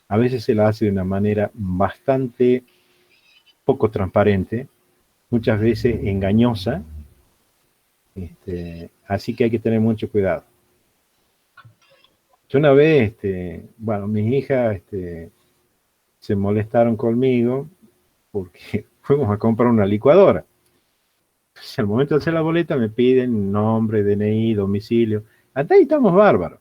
A veces se la hace de una manera bastante poco transparente, muchas veces engañosa, así que hay que tener mucho cuidado. Yo una vez, bueno, mis hijas se molestaron conmigo porque fuimos a comprar una licuadora. Entonces, al momento de hacer la boleta me piden nombre, DNI, domicilio. Hasta ahí estamos bárbaros.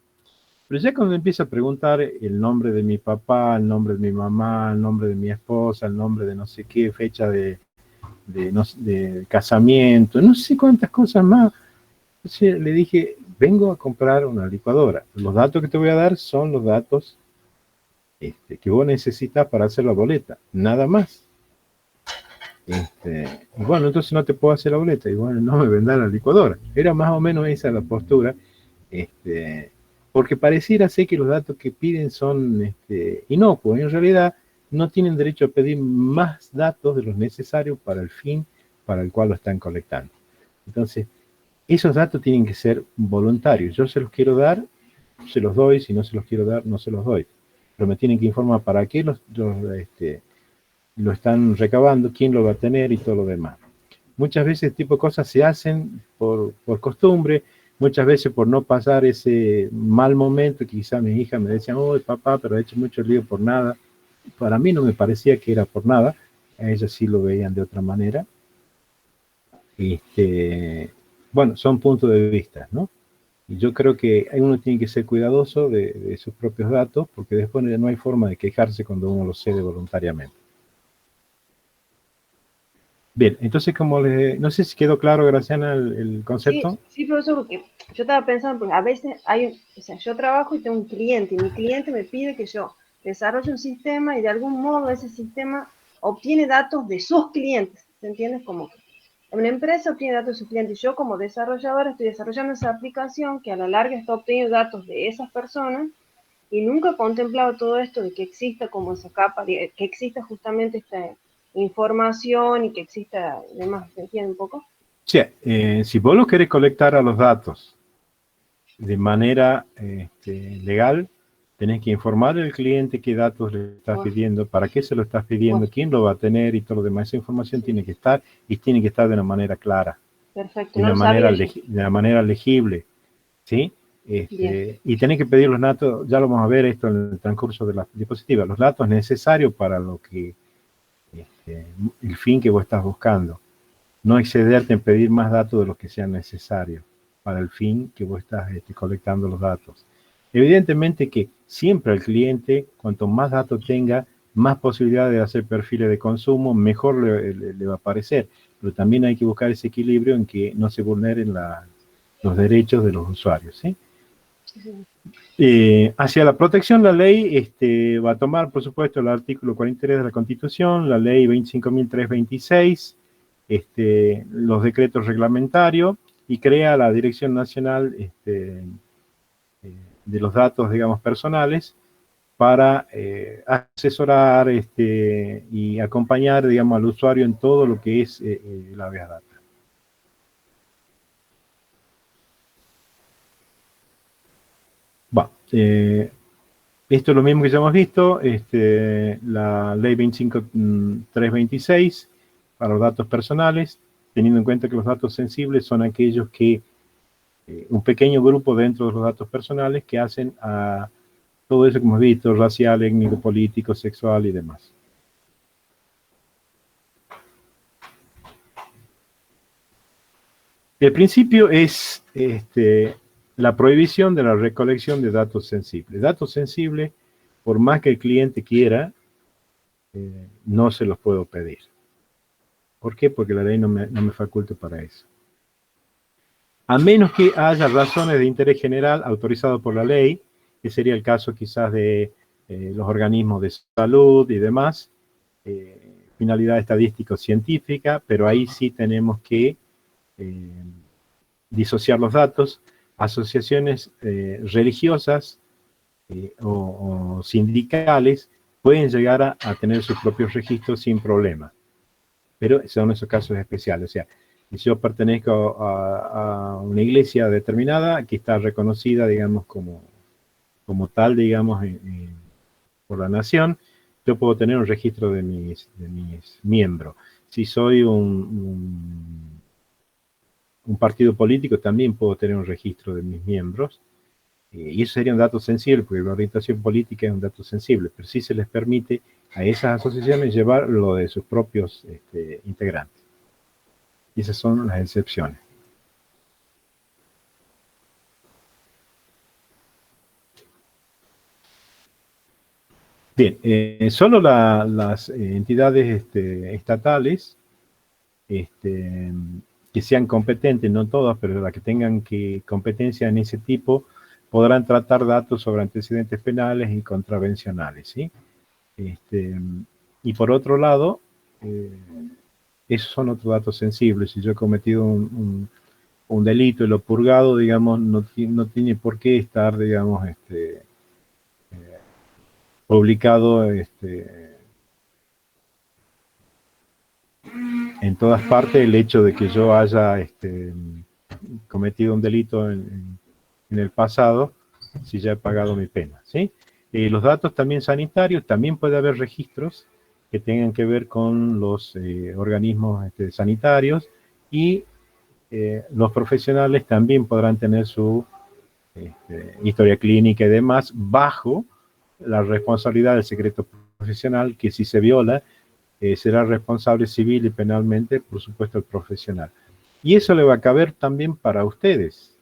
Pero ya cuando empiezo a preguntar el nombre de mi papá, el nombre de mi mamá, el nombre de mi esposa, el nombre de no sé qué, fecha de casamiento, no sé cuántas cosas más. Entonces le dije, vengo a comprar una licuadora. Los datos que te voy a dar son los datos que vos necesitas para hacer la boleta, nada más. Y bueno, entonces no te puedo hacer la boleta, y bueno, no me vendan la licuadora. Era más o menos esa la postura, porque pareciera ser que los datos que piden son inocuos. En realidad no tienen derecho a pedir más datos de los necesarios para el fin para el cual lo están colectando. Entonces, esos datos tienen que ser voluntarios. Yo se los quiero dar, se los doy. Si no se los quiero dar, no se los doy. Pero me tienen que informar para qué lo están recabando, quién lo va a tener y todo lo demás. Muchas veces este tipo de cosas se hacen por costumbre, muchas veces por no pasar ese mal momento que quizá mis hijas me decían, oh papá, pero he hecho mucho lío por nada. Para mí no me parecía que era por nada, a ellas sí lo veían de otra manera. Bueno, son puntos de vista, ¿no? Y yo creo que uno tiene que ser cuidadoso de sus propios datos, porque después no hay forma de quejarse cuando uno los cede voluntariamente. Bien, entonces no sé si quedó claro, Graciana, el concepto. Sí, profesor, porque yo estaba pensando, porque a veces yo trabajo y tengo un cliente, y mi cliente me pide que yo desarrolle un sistema y de algún modo ese sistema obtiene datos de sus clientes, ¿se entiende? Como que una empresa obtiene datos de sus clientes, y yo como desarrolladora estoy desarrollando esa aplicación que a la larga está obteniendo datos de esas personas, y nunca he contemplado todo esto de que exista como esa capa, que exista justamente esta información y que exista demás. ¿Se entiende un poco? Sí, si vos lo querés colectar a los datos de manera legal, tenés que informar al cliente qué datos le estás pidiendo, para qué se lo estás pidiendo, quién lo va a tener y todo lo demás. Esa información tiene que estar, y tiene que estar de una manera clara. Perfecto. De una manera legible, ¿sí? Y tenés que pedir los datos, ya lo vamos a ver esto en el transcurso de la diapositiva, los datos necesarios para lo que el fin que vos estás buscando. No excederte en pedir más datos de los que sean necesarios para el fin que vos estás colectando los datos. Evidentemente que siempre al cliente, cuanto más datos tenga, más posibilidades de hacer perfiles de consumo, mejor le va a parecer. Pero también hay que buscar ese equilibrio en que no se vulneren los derechos de los usuarios, ¿sí? Hacia la protección, la ley va a tomar, por supuesto, el artículo 43 de la Constitución, la ley 25.326, los decretos reglamentarios, y crea la Dirección Nacional de los Datos, digamos, personales, para asesorar y acompañar, digamos, al usuario en todo lo que es la habeas data. Esto es lo mismo que ya hemos visto, la ley 25.326 para los datos personales, teniendo en cuenta que los datos sensibles son aquellos que, un pequeño grupo dentro de los datos personales que hacen a todo eso que hemos visto, racial, étnico, político, sexual y demás. El principio es la prohibición de la recolección de datos sensibles. Datos sensibles, por más que el cliente quiera, no se los puedo pedir. ¿Por qué? Porque la ley no me faculta para eso. A menos que haya razones de interés general autorizadas por la ley, que sería el caso quizás de los organismos de salud y demás, finalidad estadístico-científica, pero ahí sí tenemos que disociar los datos. Asociaciones religiosas o sindicales pueden llegar a tener sus propios registros sin problema, pero son esos casos especiales. O sea, si yo pertenezco a una iglesia determinada que está reconocida, digamos, como tal, digamos, por la nación, yo puedo tener un registro de mis miembros. Si soy un partido político, también puedo tener un registro de mis miembros, y eso sería un dato sensible, porque la orientación política es un dato sensible, pero sí se les permite a esas asociaciones llevar lo de sus propios integrantes. Y esas son las excepciones. Bien, solo las entidades estatales, que sean competentes, no todas, pero las que tengan competencia en ese tipo, podrán tratar datos sobre antecedentes penales y contravencionales, ¿sí? Y por otro lado, esos son otros datos sensibles. Si yo he cometido un delito y lo purgado, digamos, no tiene por qué estar, digamos, publicado en todas partes el hecho de que yo haya cometido un delito en el pasado, si ya he pagado mi pena, ¿sí? Los datos también sanitarios, también puede haber registros que tengan que ver con los organismos sanitarios, y los profesionales también podrán tener su historia clínica y demás bajo la responsabilidad del secreto profesional, que si se viola, será responsable civil y penalmente, por supuesto, el profesional. Y eso le va a caber también para ustedes,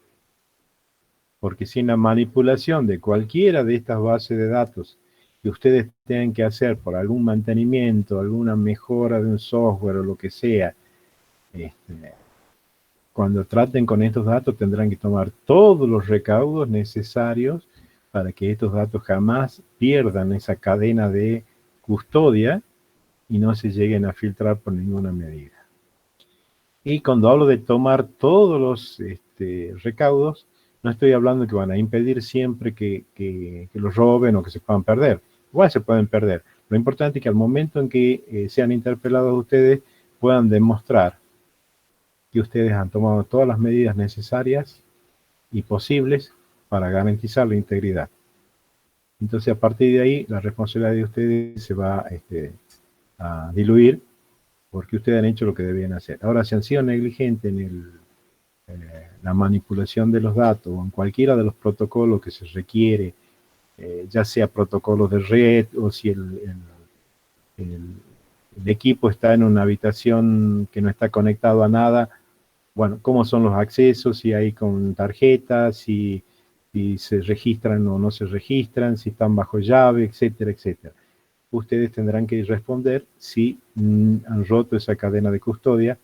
porque sin la manipulación de cualquiera de estas bases de datos que ustedes tengan que hacer por algún mantenimiento, alguna mejora de un software o lo que sea, cuando traten con estos datos tendrán que tomar todos los recaudos necesarios para que estos datos jamás pierdan esa cadena de custodia y no se lleguen a filtrar por ninguna medida. Y cuando hablo de tomar todos los recaudos, no estoy hablando que van a impedir siempre que los roben o que se puedan perder. Igual se pueden perder. Lo importante es que al momento en que sean interpelados ustedes, puedan demostrar que ustedes han tomado todas las medidas necesarias y posibles para garantizar la integridad. Entonces, a partir de ahí, la responsabilidad de ustedes se va a diluir, porque ustedes han hecho lo que debían hacer. Ahora, si han sido negligentes en la manipulación de los datos o en cualquiera de los protocolos que se requiere, ya sea protocolos de red o si el equipo está en una habitación que no está conectado a nada, bueno, cómo son los accesos, si hay con tarjetas, si si se registran o no se registran, si están bajo llave, etcétera, etcétera. Ustedes tendrán que responder si han roto esa cadena de custodia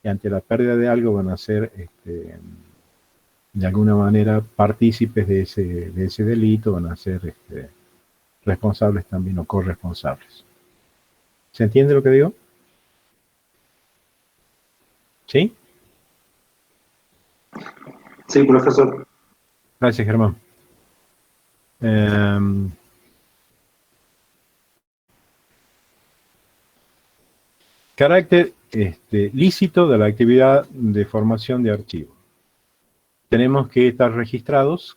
y ante la pérdida de algo van a ser de alguna manera partícipes de ese delito, van a ser responsables también o corresponsables. ¿Se entiende lo que digo? ¿Sí? Sí, profesor. Gracias, Germán. Carácter lícito de la actividad de formación de archivo. Tenemos que estar registrados,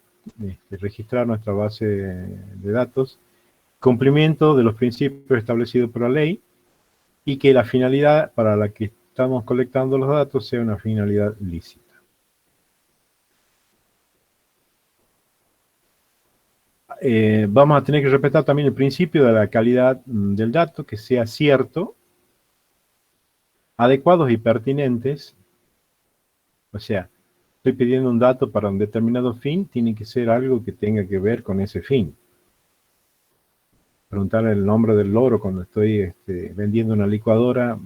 registrar nuestra base de datos, cumplimiento de los principios establecidos por la ley y que la finalidad para la que estamos colectando los datos sea una finalidad lícita. Vamos a tener que respetar también el principio de la calidad del dato, que sea cierto, adecuados y pertinentes. O sea, estoy pidiendo un dato para un determinado fin, tiene que ser algo que tenga que ver con ese fin. Preguntar el nombre del loro cuando estoy vendiendo una licuadora,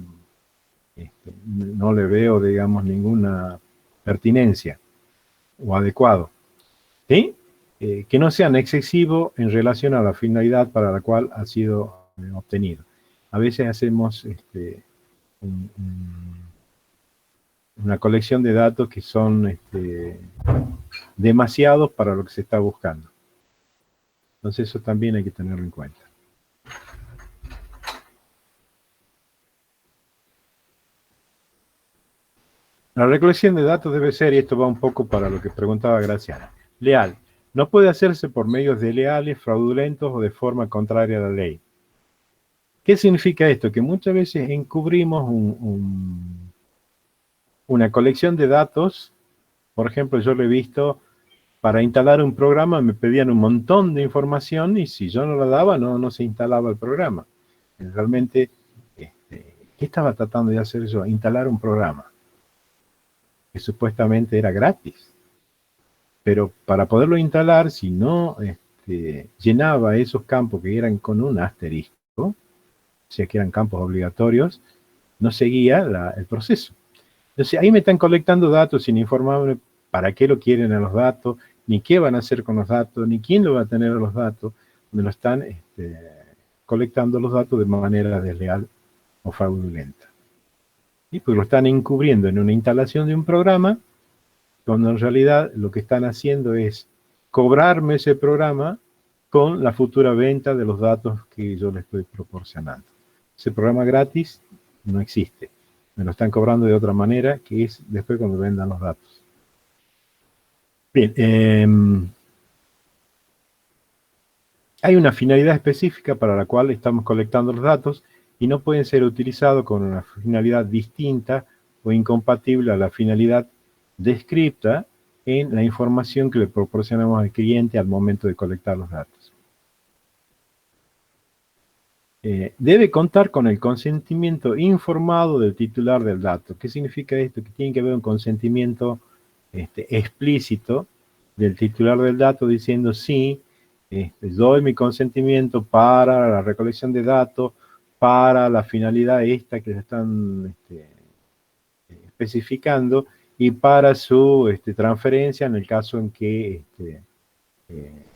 no le veo, digamos, ninguna pertinencia o adecuado. ¿Sí? Que no sean excesivos en relación a la finalidad para la cual ha sido obtenido. A veces hacemos una colección de datos que son demasiados para lo que se está buscando. Entonces eso también hay que tenerlo en cuenta. La recolección de datos debe ser, y esto va un poco para lo que preguntaba Graciana, leal. No puede hacerse por medios desleales, fraudulentos o de forma contraria a la ley. ¿Qué significa esto? Que muchas veces encubrimos una colección de datos. Por ejemplo, yo lo he visto, para instalar un programa me pedían un montón de información y si yo no la daba, no se instalaba el programa. Realmente, ¿qué estaba tratando de hacer yo? Instalar un programa que supuestamente era gratis. Pero para poderlo instalar, si no llenaba esos campos que eran con un asterisco, o sea que eran campos obligatorios, no seguía el proceso. Entonces ahí me están colectando datos sin informarme para qué lo quieren a los datos, ni qué van a hacer con los datos, ni quién lo va a tener a los datos. Me lo están colectando los datos de manera desleal o fraudulenta. Y pues lo están encubriendo en una instalación de un programa, cuando en realidad lo que están haciendo es cobrarme ese programa con la futura venta de los datos que yo les estoy proporcionando. Ese programa gratis no existe. Me lo están cobrando de otra manera, que es después cuando vendan los datos. Bien, hay una finalidad específica para la cual estamos colectando los datos y no pueden ser utilizados con una finalidad distinta o incompatible a la finalidad descrita en la información que le proporcionamos al cliente al momento de colectar los datos. Debe contar con el consentimiento informado del titular del dato. ¿Qué significa esto? Que tiene que haber un consentimiento explícito del titular del dato diciendo sí, doy mi consentimiento para la recolección de datos, para la finalidad esta que se están especificando y para su transferencia en el caso en que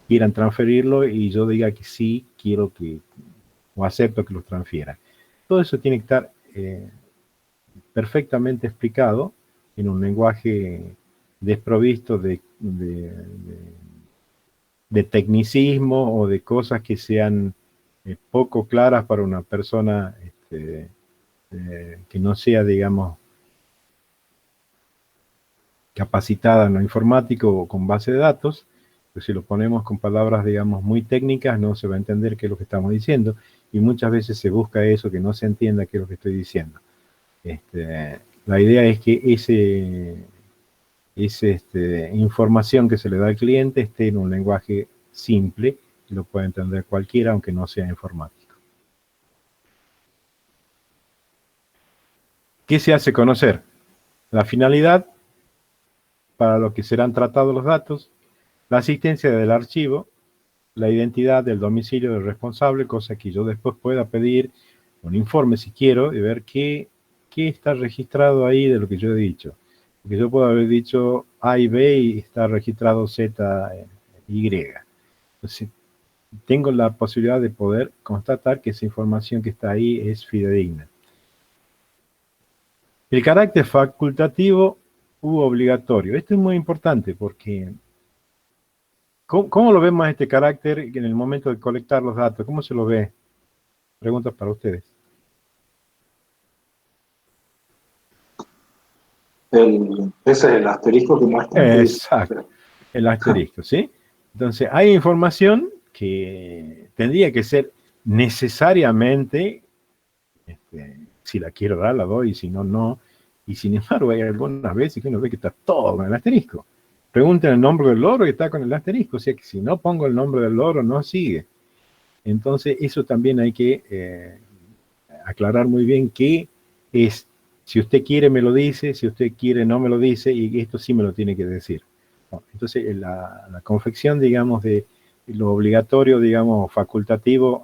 quieran transferirlo y yo diga que sí, quiero que o acepto que los transfieran. Todo eso tiene que estar perfectamente explicado en un lenguaje desprovisto de tecnicismo o de cosas que sean poco claras para una persona que no sea, digamos, capacitada en lo informático o con base de datos. Pues si lo ponemos con palabras, digamos, muy técnicas, no se va a entender qué es lo que estamos diciendo, y muchas veces se busca eso, que no se entienda qué es lo que estoy diciendo. La idea es que esa información que se le da al cliente esté en un lenguaje simple, y lo puede entender cualquiera, aunque no sea informático. ¿Qué se hace conocer? La finalidad para lo que serán tratados los datos, la asistencia del archivo, la identidad del domicilio del responsable, cosa que yo después pueda pedir un informe si quiero, y ver qué está registrado ahí de lo que yo he dicho. Porque yo puedo haber dicho A y B y está registrado Z, Y. Entonces, tengo la posibilidad de poder constatar que esa información que está ahí es fidedigna. El carácter facultativo u obligatorio. Esto es muy importante porque ¿cómo lo vemos este carácter en el momento de colectar los datos? ¿Cómo se lo ve? Preguntas para ustedes. Ese es el asterisco que muestra. Exacto, el asterisco, ¿sí? Entonces, hay información que tendría que ser necesariamente, si la quiero dar, la doy, y si no, no. Y sin embargo, hay algunas veces que uno ve que está todo con el asterisco. Pregunten el nombre del loro y está con el asterisco, o sea que si no pongo el nombre del loro, no sigue. Entonces, eso también hay que aclarar muy bien qué es. Si usted quiere, me lo dice, si usted quiere, no me lo dice, y esto sí me lo tiene que decir. Entonces, la confección, digamos, de lo obligatorio, digamos, facultativo,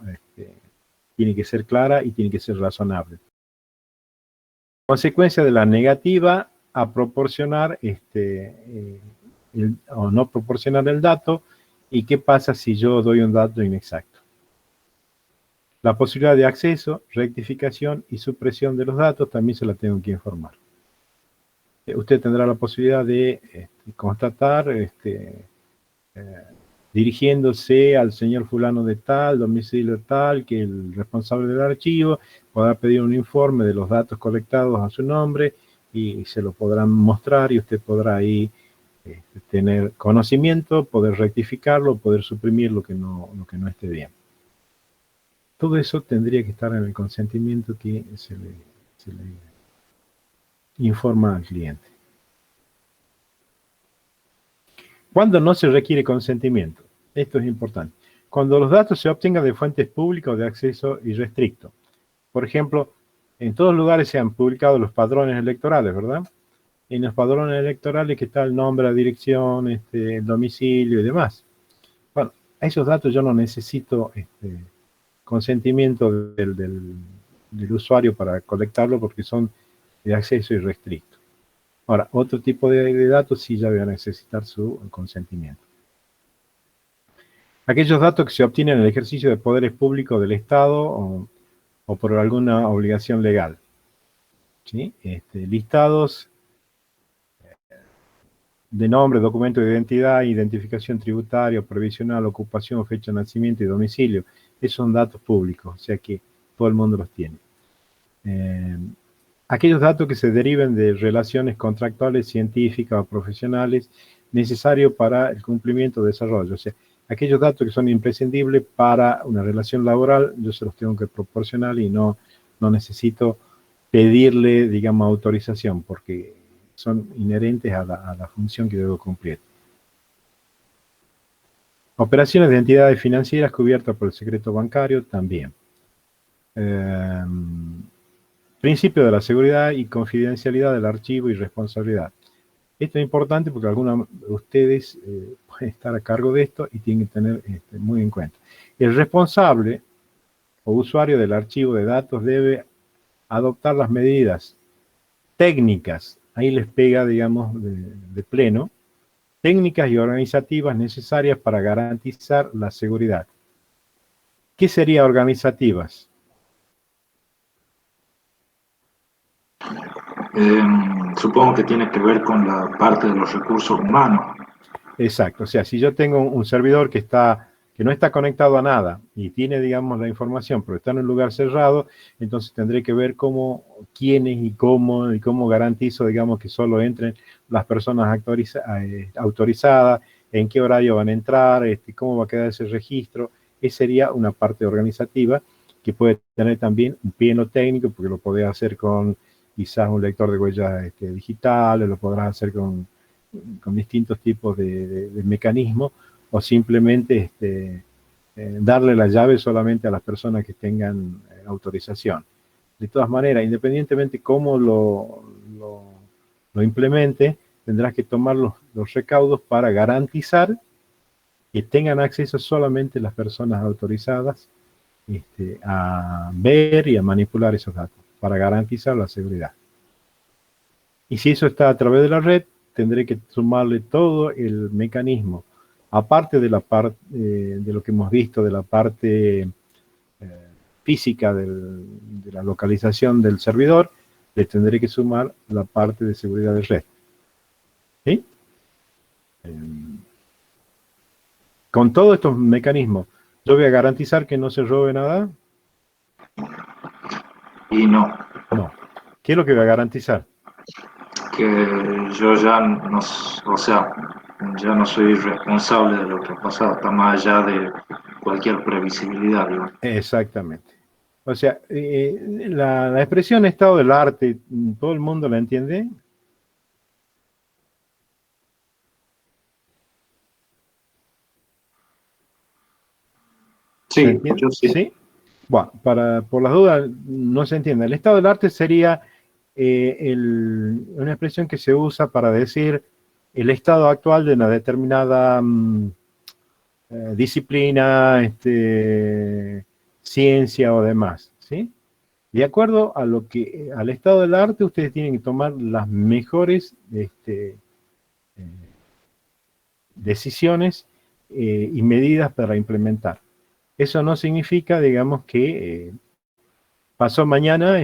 tiene que ser clara y tiene que ser razonable. Consecuencia de la negativa a proporcionar o no proporcionar el dato, y qué pasa si yo doy un dato inexacto. La posibilidad de acceso, rectificación y supresión de los datos también se la tengo que informar. Usted tendrá la posibilidad de constatar, dirigiéndose al señor fulano de tal, domicilio tal, que el responsable del archivo podrá pedir un informe de los datos colectados a su nombre y se lo podrán mostrar y usted podrá ahí tener conocimiento, poder rectificarlo, poder suprimir lo que no esté bien. Todo eso tendría que estar en el consentimiento que se le informa al cliente. ¿Cuándo no se requiere consentimiento? Esto es importante. Cuando los datos se obtengan de fuentes públicas o de acceso irrestricto. Por ejemplo, en todos lugares se han publicado los padrones electorales, ¿verdad? En los padrones electorales que está el nombre, la dirección, el domicilio y demás. Bueno, a esos datos yo no necesito consentimiento del usuario para colectarlo porque son de acceso irrestricto. Ahora, otro tipo de datos sí ya van a necesitar su consentimiento. Aquellos datos que se obtienen en el ejercicio de poderes públicos del Estado o por alguna obligación legal. ¿Sí? Listados de nombre, documento de identidad, identificación tributaria, provisional, ocupación, fecha de nacimiento y domicilio. Esos son datos públicos, o sea que todo el mundo los tiene. Aquellos datos que se deriven de relaciones contractuales, científicas o profesionales necesarios para el cumplimiento o desarrollo. O sea, aquellos datos que son imprescindibles para una relación laboral, yo se los tengo que proporcionar y no necesito pedirle, digamos, autorización, porque son inherentes a la función que debo cumplir. Operaciones de entidades financieras cubiertas por el secreto bancario también. Principio de la seguridad y confidencialidad del archivo y responsabilidad. Esto es importante porque algunos de ustedes pueden estar a cargo de esto y tienen que tener muy en cuenta. El responsable o usuario del archivo de datos debe adoptar las medidas técnicas, ahí les pega, digamos, de pleno, técnicas y organizativas necesarias para garantizar la seguridad. ¿Qué sería organizativas? Supongo que tiene que ver con la parte de los recursos humanos. Exacto, o sea, si yo tengo un servidor que no está conectado a nada y tiene, digamos, la información, pero está en un lugar cerrado, entonces tendré que ver quiénes y cómo garantizo, digamos, que solo entren las personas autorizadas, en qué horario van a entrar, cómo va a quedar ese registro. Esa sería una parte organizativa que puede tener también un pie en lo técnico, porque lo podés hacer con quizás un lector de huellas digitales, lo podrás hacer con distintos tipos de mecanismos, o simplemente darle la llave solamente a las personas que tengan autorización. De todas maneras, independientemente cómo lo implemente, tendrás que tomar los recaudos para garantizar que tengan acceso solamente las personas autorizadas a ver y a manipular esos datos para garantizar la seguridad. Y si eso está a través de la red, tendré que sumarle todo el mecanismo, aparte de la parte de lo que hemos visto de la parte física de la localización del servidor, le tendré que sumar la parte de seguridad de red. ¿Sí? Con todos estos mecanismos, ¿yo voy a garantizar que no se robe nada? Y no. No. ¿Qué es lo que voy a garantizar? Que yo ya no, o sea, ya no soy responsable de lo que ha pasado, está más allá de cualquier previsibilidad, ¿no? Exactamente. O sea, la expresión estado del arte, ¿todo el mundo la entiende? Sí, yo sí. ¿Sí? Bueno, por las dudas no se entiende. El estado del arte sería una expresión que se usa para decir el estado actual de una determinada disciplina, ciencia o demás, ¿sí? De acuerdo a al estado del arte, ustedes tienen que tomar las mejores decisiones y medidas para implementar. Eso no significa, digamos, que pasó mañana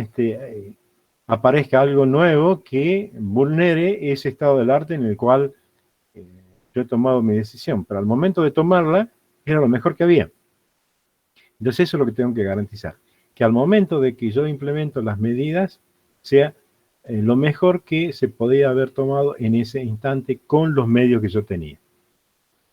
aparezca algo nuevo que vulnere ese estado del arte en el cual yo he tomado mi decisión, pero al momento de tomarla era lo mejor que había. Entonces eso es lo que tengo que garantizar, que al momento de que yo implemento las medidas sea lo mejor que se podía haber tomado en ese instante con los medios que yo tenía.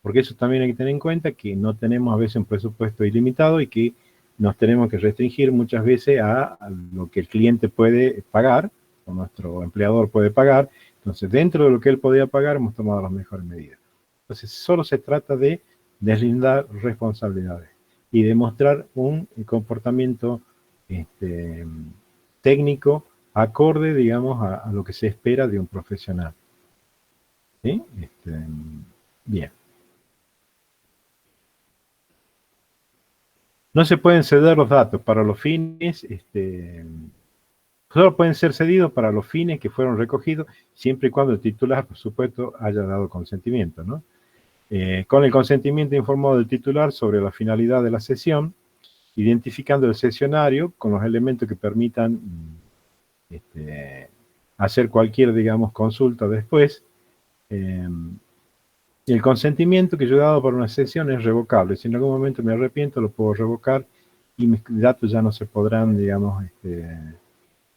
Porque eso también hay que tener en cuenta que no tenemos a veces un presupuesto ilimitado y que nos tenemos que restringir muchas veces a lo que el cliente puede pagar o nuestro empleador puede pagar. Entonces, dentro de lo que él podía pagar, hemos tomado las mejores medidas. Entonces, solo se trata de deslindar responsabilidades y demostrar un comportamiento técnico acorde, digamos, a lo que se espera de un profesional. ¿Sí? Bien. No se pueden ceder los datos para los fines, solo pueden ser cedidos para los fines que fueron recogidos, siempre y cuando el titular, por supuesto, haya dado consentimiento, ¿no? Con el consentimiento informado del titular sobre la finalidad de la sesión, identificando el sesionario con los elementos que permitan hacer cualquier, digamos, consulta después. El consentimiento que yo he dado para una sesión es revocable. Si en algún momento me arrepiento, lo puedo revocar y mis datos ya no se podrán, digamos,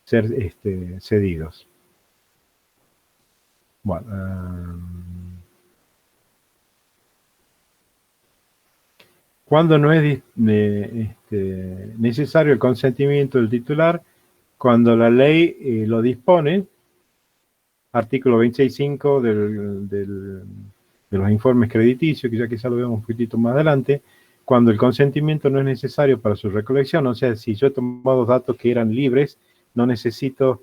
ser cedidos. Bueno, ¿cuándo no es necesario el consentimiento del titular? Cuando la ley lo dispone, artículo 26.5 de los informes crediticios, que ya quizá lo vemos un poquitito más adelante, cuando el consentimiento no es necesario para su recolección, o sea, si yo he tomado datos que eran libres, no necesito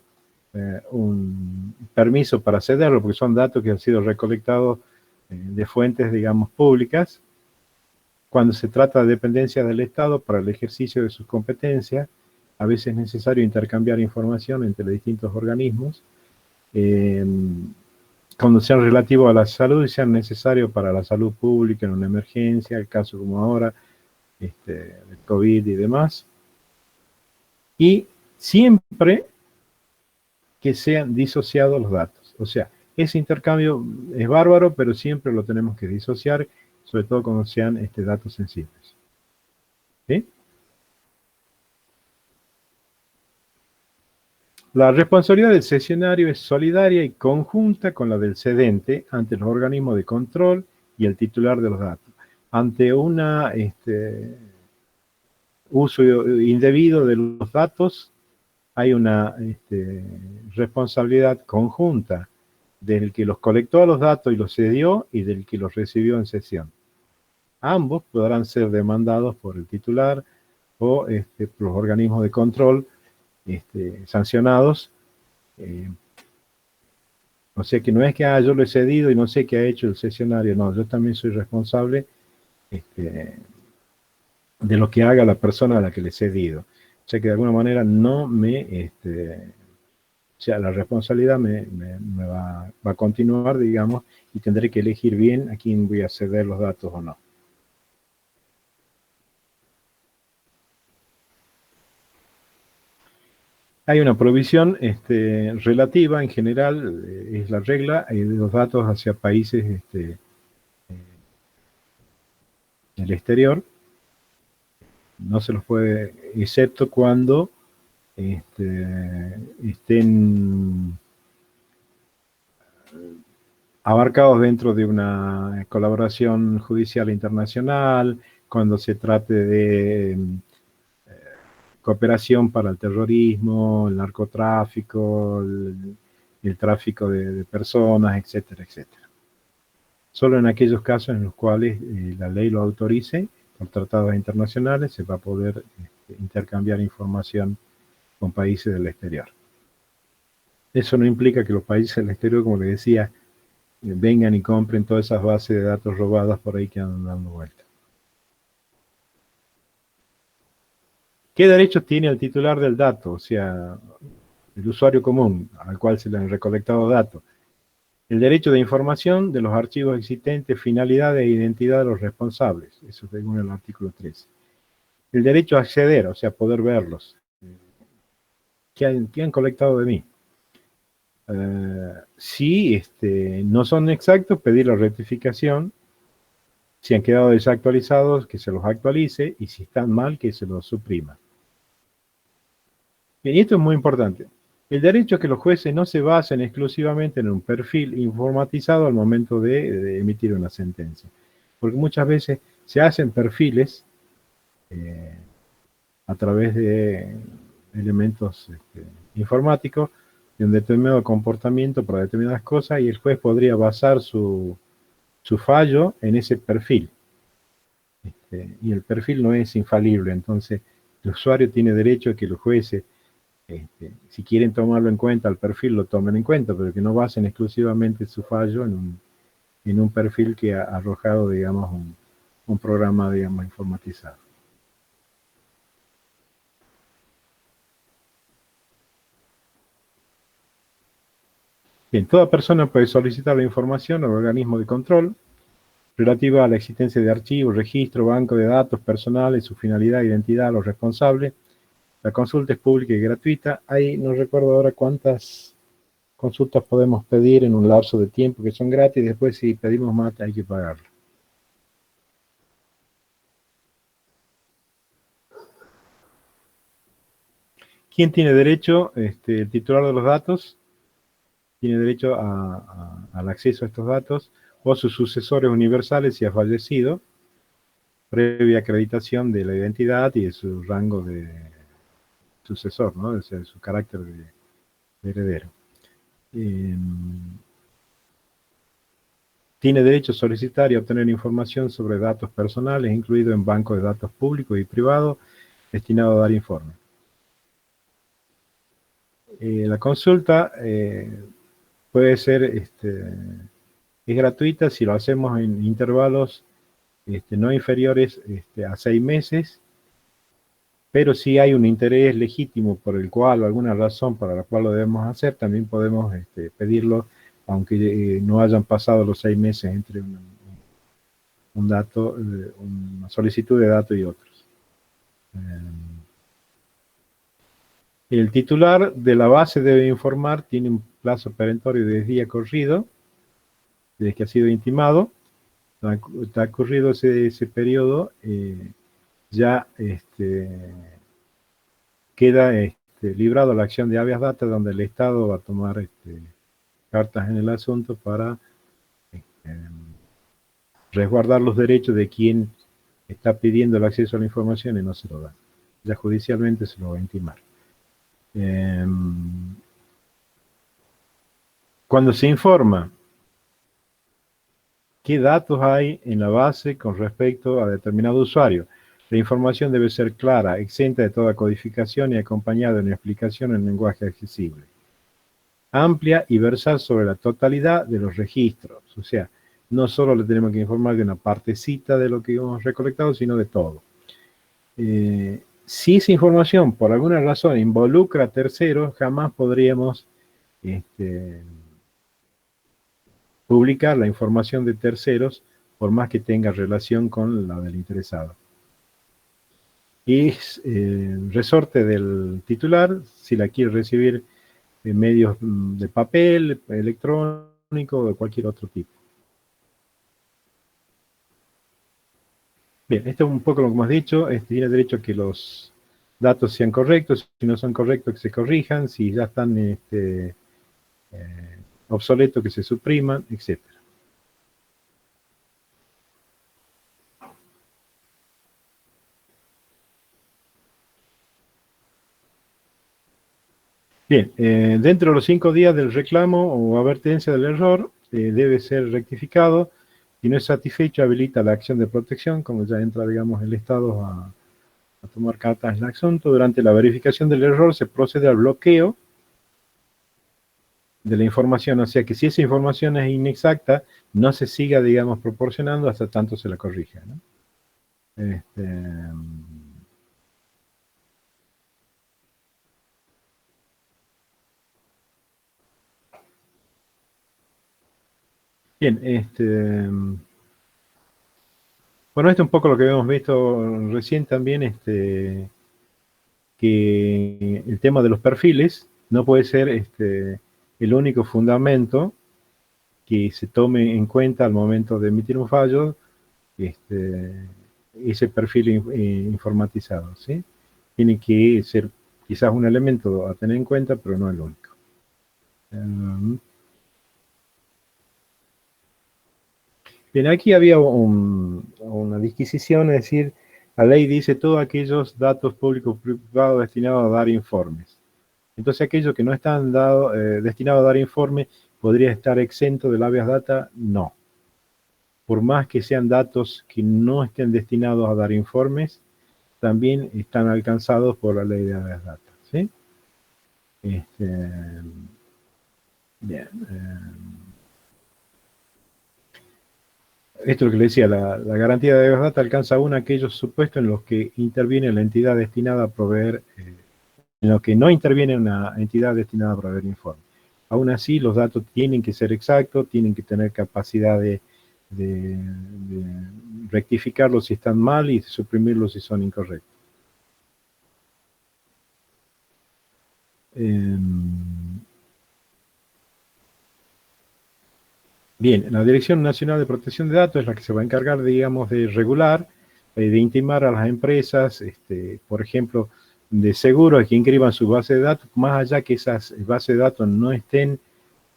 un permiso para cederlo, porque son datos que han sido recolectados de fuentes, digamos, públicas. Cuando se trata de dependencia del Estado para el ejercicio de sus competencias, a veces es necesario intercambiar información entre distintos organismos, cuando sean relativos a la salud y sean necesarios para la salud pública en una emergencia, el caso como ahora, el COVID y demás. Y siempre que sean disociados los datos. O sea, ese intercambio es bárbaro, pero siempre lo tenemos que disociar, sobre todo cuando sean datos sensibles. ¿Sí? La responsabilidad del cesionario es solidaria y conjunta con la del cedente ante los organismos de control y el titular de los datos. Ante un uso indebido de los datos, hay una responsabilidad conjunta del que los colectó los datos y los cedió y del que los recibió en cesión. Ambos podrán ser demandados por el titular o por los organismos de control sancionados. O sea que no es que yo lo he cedido y no sé qué ha hecho el cesionario, no, yo también soy responsable de lo que haga la persona a la que le he cedido. O sea que de alguna manera no me, o sea, la responsabilidad me va a continuar, digamos, y tendré que elegir bien a quién voy a ceder los datos o no. Hay una provisión relativa, en general, es la regla, de los datos hacia países del exterior. No se los puede, excepto cuando estén abarcados dentro de una colaboración judicial internacional, cuando se trate de cooperación para el terrorismo, el narcotráfico, el tráfico de personas, etcétera, etcétera. Solo en aquellos casos en los cuales la ley lo autorice, por tratados internacionales, se va a poder intercambiar información con países del exterior. Eso no implica que los países del exterior, como les decía, vengan y compren todas esas bases de datos robadas por ahí que andan dando vuelta. ¿Qué derechos tiene el titular del dato? O sea, el usuario común al cual se le han recolectado datos. El derecho de información de los archivos existentes, finalidades e identidad de los responsables. Eso según el artículo 13. El derecho a acceder, o sea, poder verlos. ¿Qué han colectado de mí? Si no son exactos, pedir la rectificación. Si han quedado desactualizados, que se los actualice. Y si están mal, que se los suprima. Bien, y esto es muy importante. El derecho a que los jueces no se basen exclusivamente en un perfil informatizado al momento de emitir una sentencia. Porque muchas veces se hacen perfiles a través de elementos informáticos de un determinado comportamiento para determinadas cosas, y el juez podría basar su fallo en ese perfil. Y el perfil no es infalible, entonces el usuario tiene derecho a que los jueces, si quieren tomarlo en cuenta, el perfil lo tomen en cuenta, pero que no basen exclusivamente su fallo en un perfil que ha arrojado, digamos, un programa, digamos, informatizado. Bien, toda persona puede solicitar la información al organismo de control relativa a la existencia de archivos, registro, banco de datos personales, su finalidad, identidad, los responsables. La consulta es pública y gratuita. Ahí no recuerdo ahora cuántas consultas podemos pedir en un lapso de tiempo que son gratis. Después, si pedimos más, hay que pagarlo. ¿Quién tiene derecho? El titular de los datos tiene derecho al acceso a estos datos, o sus sucesores universales si ha fallecido, previa acreditación de la identidad y de su rango de sucesor, ¿no? O sea, de su carácter de heredero. Tiene derecho a solicitar y obtener información sobre datos personales, incluido en bancos de datos públicos y privados, destinado a dar informes. La consulta puede ser, es gratuita si lo hacemos en intervalos no inferiores a 6 meses, pero si hay un interés legítimo por el cual, o alguna razón para la cual lo debemos hacer, también podemos pedirlo, aunque no hayan pasado los 6 meses entre una solicitud de datos y otros. El titular de la base debe informar, tiene un plazo perentorio de 10 días corrido, desde que ha sido intimado. Está corrido ese periodo, ya queda librado la acción de habeas data, donde el Estado va a tomar cartas en el asunto para resguardar los derechos de quien está pidiendo el acceso a la información y no se lo da. Ya judicialmente se lo va a intimar. Cuando se informa qué datos hay en la base con respecto a determinado usuario, la información debe ser clara, exenta de toda codificación y acompañada de una explicación en lenguaje accesible. Amplia y versar sobre la totalidad de los registros. O sea, no solo le tenemos que informar de una partecita de lo que hemos recolectado, sino de todo. Si esa información, por alguna razón, involucra a terceros, jamás podríamos publicar la información de terceros, por más que tenga relación con la del interesado. Y resorte del titular, si la quiere recibir en medios de papel, electrónico o de cualquier otro tipo. Bien, esto es un poco lo que hemos dicho. Tiene derecho a que los datos sean correctos, si no son correctos que se corrijan, si ya están obsoletos que se supriman, etc. Bien, dentro de los 5 días del reclamo o advertencia del error, debe ser rectificado. Si no es satisfecho, habilita la acción de protección, como ya entra, digamos, el Estado a tomar cartas en el asunto. Durante la verificación del error se procede al bloqueo de la información, o sea que si esa información es inexacta, no se siga, digamos, proporcionando hasta tanto se la corrija, ¿no? Bien, bueno, esto es un poco lo que habíamos visto recién también, que el tema de los perfiles no puede ser el único fundamento que se tome en cuenta al momento de emitir un fallo, ese perfil informatizado, ¿sí? Tiene que ser quizás un elemento a tener en cuenta, pero no el único. Bien, aquí había una disquisición, es decir, la ley dice todos aquellos datos públicos privados destinados a dar informes. Entonces, aquellos que no están destinados a dar informes, ¿podría estar exento del habeas data? No. Por más que sean datos que no estén destinados a dar informes, también están alcanzados por la ley de habeas data, ¿sí? Bien. Esto es lo que le decía, la garantía de habeas data alcanza aún aquellos supuestos en los que interviene la entidad destinada a proveer, en los que no interviene una entidad destinada a proveer informes. Aún así, los datos tienen que ser exactos, tienen que tener capacidad de rectificarlos si están mal y suprimirlos si son incorrectos. Bien, la Dirección Nacional de Protección de Datos es la que se va a encargar, digamos, de regular, de intimar a las empresas, por ejemplo, de seguros que inscriban su base de datos, más allá que esas bases de datos no estén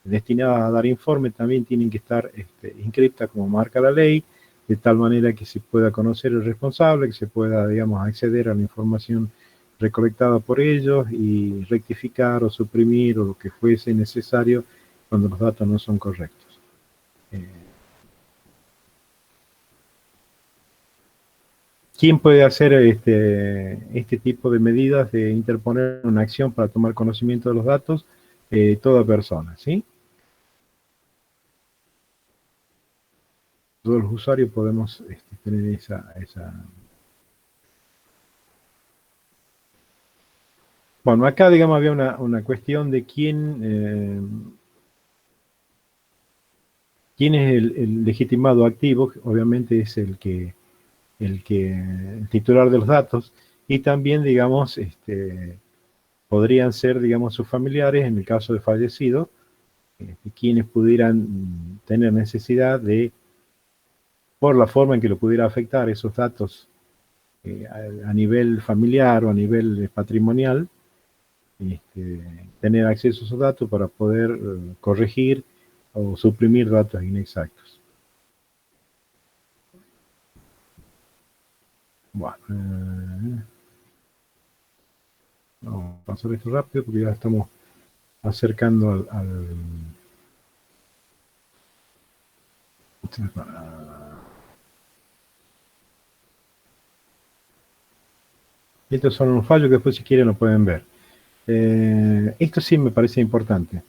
destinadas a dar informe, también tienen que estar inscritas como marca la ley, de tal manera que se pueda conocer el responsable, que se pueda, digamos, acceder a la información recolectada por ellos y rectificar o suprimir o lo que fuese necesario cuando los datos no son correctos. ¿Quién puede hacer este tipo de medidas de interponer una acción para tomar conocimiento de los datos? Toda persona, ¿sí? Todos los usuarios podemos tener esa... Bueno, acá, digamos, había una cuestión de quién es el legitimado activo. Obviamente es el titular de los datos, y también, digamos, podrían ser, digamos, sus familiares, en el caso de fallecido, quienes pudieran tener necesidad de, por la forma en que lo pudiera afectar esos datos a nivel familiar o a nivel patrimonial, tener acceso a esos datos para poder corregir o suprimir datos inexactos. Bueno, vamos a pasar esto rápido porque ya estamos acercando al estos son unos fallos que después, si quieren, lo pueden ver. Esto sí me parece importante.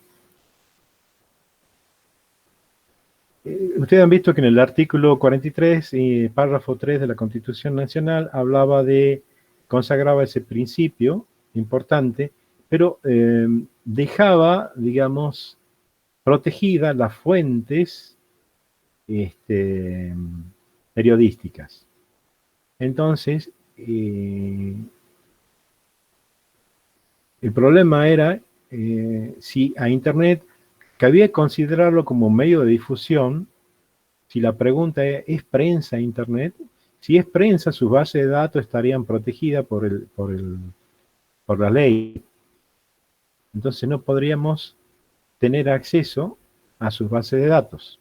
Ustedes han visto que en el artículo 43 y párrafo 3 de la Constitución Nacional consagraba ese principio importante, pero dejaba, digamos, protegidas las fuentes periodísticas. Entonces, el problema era si a Internet cabía considerarlo como medio de difusión. Si la pregunta ¿es prensa Internet? Si es prensa, sus bases de datos estarían protegidas por la ley. Entonces no podríamos tener acceso a sus bases de datos.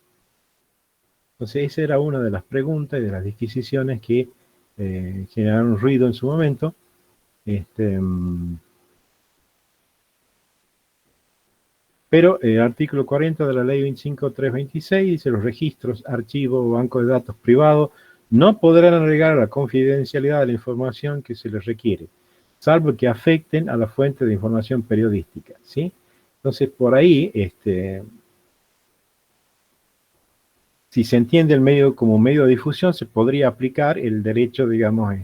Entonces esa era una de las preguntas y de las disquisiciones que generaron ruido en su momento. Pero el artículo 40 de la ley 25.326 dice: los registros, archivos o bancos de datos privados no podrán agregar a la confidencialidad de la información que se les requiere, salvo que afecten a la fuente de información periodística, ¿sí? Entonces, por ahí, si se entiende el medio como medio de difusión, se podría aplicar el derecho, digamos,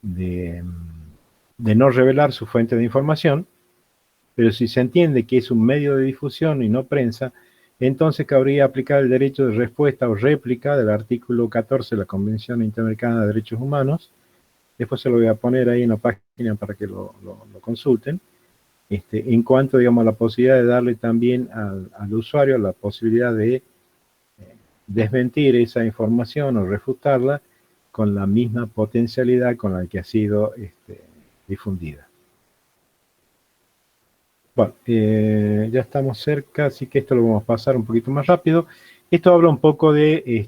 de no revelar su fuente de información. Pero si se entiende que es un medio de difusión y no prensa, entonces cabría aplicar el derecho de respuesta o réplica del artículo 14 de la Convención Interamericana de Derechos Humanos. Después se lo voy a poner ahí en la página para que lo consulten. En cuanto, digamos, a la posibilidad de darle también al usuario la posibilidad de desmentir esa información o refutarla con la misma potencialidad con la que ha sido difundida. Bueno, ya estamos cerca, así que esto lo vamos a pasar un poquito más rápido. Esto habla un poco de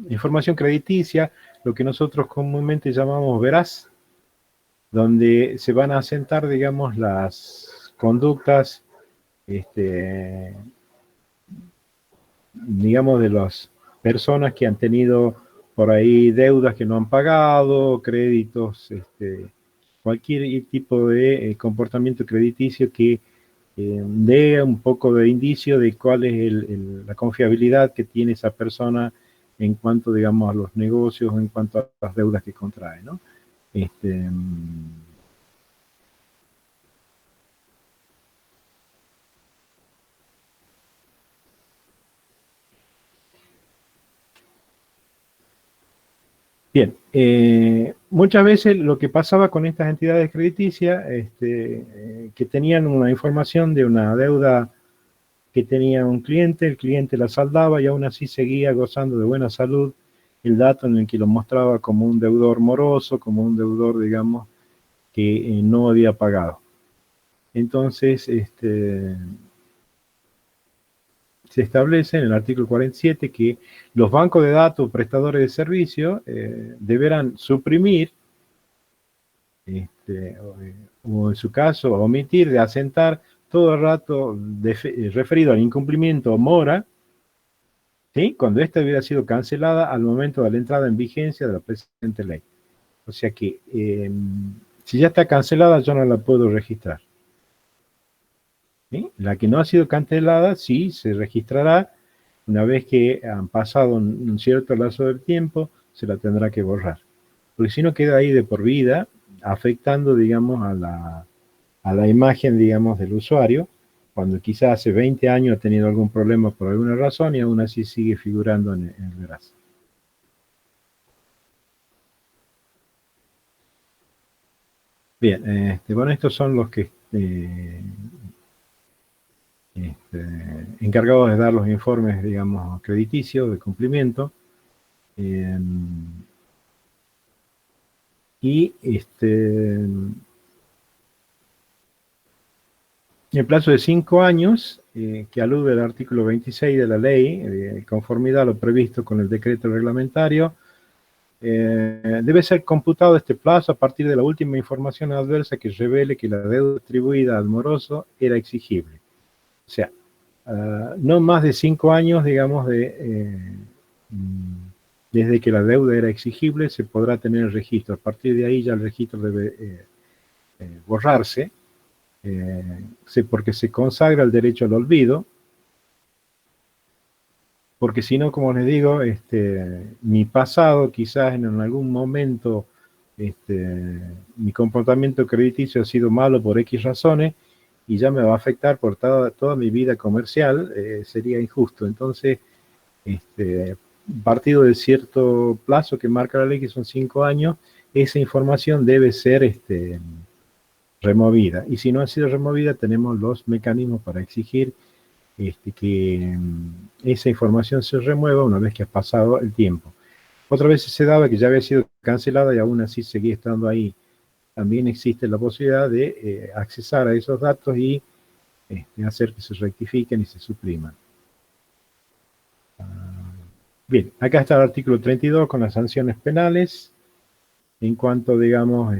información crediticia, lo que nosotros comúnmente llamamos veraz, donde se van a asentar, digamos, las conductas, digamos, de las personas que han tenido por ahí deudas que no han pagado, créditos, cualquier tipo de comportamiento crediticio que dé un poco de indicio de cuál es la confiabilidad que tiene esa persona en cuanto, digamos, a los negocios, en cuanto a las deudas que contrae, ¿no? Bien, muchas veces lo que pasaba con estas entidades crediticias, que tenían una información de una deuda que tenía un cliente, el cliente la saldaba y aún así seguía gozando de buena salud, el dato en el que lo mostraba como un deudor moroso, como un deudor, digamos, que no había pagado. Entonces, se establece en el artículo 47 que los bancos de datos prestadores de servicio deberán suprimir, o en su caso, omitir de asentar todo el rato referido al incumplimiento o mora, ¿sí?, cuando ésta hubiera sido cancelada al momento de la entrada en vigencia de la presente ley. O sea que, si ya está cancelada, yo no la puedo registrar. ¿Sí? La que no ha sido cancelada, sí, se registrará. Una vez que han pasado un cierto lazo de tiempo, se la tendrá que borrar. Porque si no, queda ahí de por vida, afectando, digamos, a la imagen, digamos, del usuario, cuando quizás hace 20 años ha tenido algún problema por alguna razón y aún así sigue figurando en el veraz. Bien, bueno, estos son los que encargados de dar los informes, digamos, crediticios de cumplimiento. Y en el plazo de 5 años, que alude al artículo 26 de la ley, de conformidad a lo previsto con el decreto reglamentario, debe ser computado este plazo a partir de la última información adversa que revele que la deuda atribuida al moroso era exigible. O sea, no más de 5 años, digamos, desde que la deuda era exigible, se podrá tener el registro. A partir de ahí ya el registro debe borrarse. porque se consagra el derecho al olvido, porque si no, como les digo, mi pasado, quizás en algún momento, mi comportamiento crediticio ha sido malo por X razones, y ya me va a afectar por toda mi vida comercial, sería injusto. Entonces, partido de cierto plazo que marca la ley, que son 5 años, esa información debe ser removida. Y si no ha sido removida, tenemos los mecanismos para exigir que esa información se remueva una vez que ha pasado el tiempo. Otra vez se daba que ya había sido cancelada y aún así seguía estando ahí. También existe la posibilidad de accesar a esos datos y hacer que se rectifiquen y se supriman. Bien, acá está el artículo 32 con las sanciones penales en cuanto, digamos,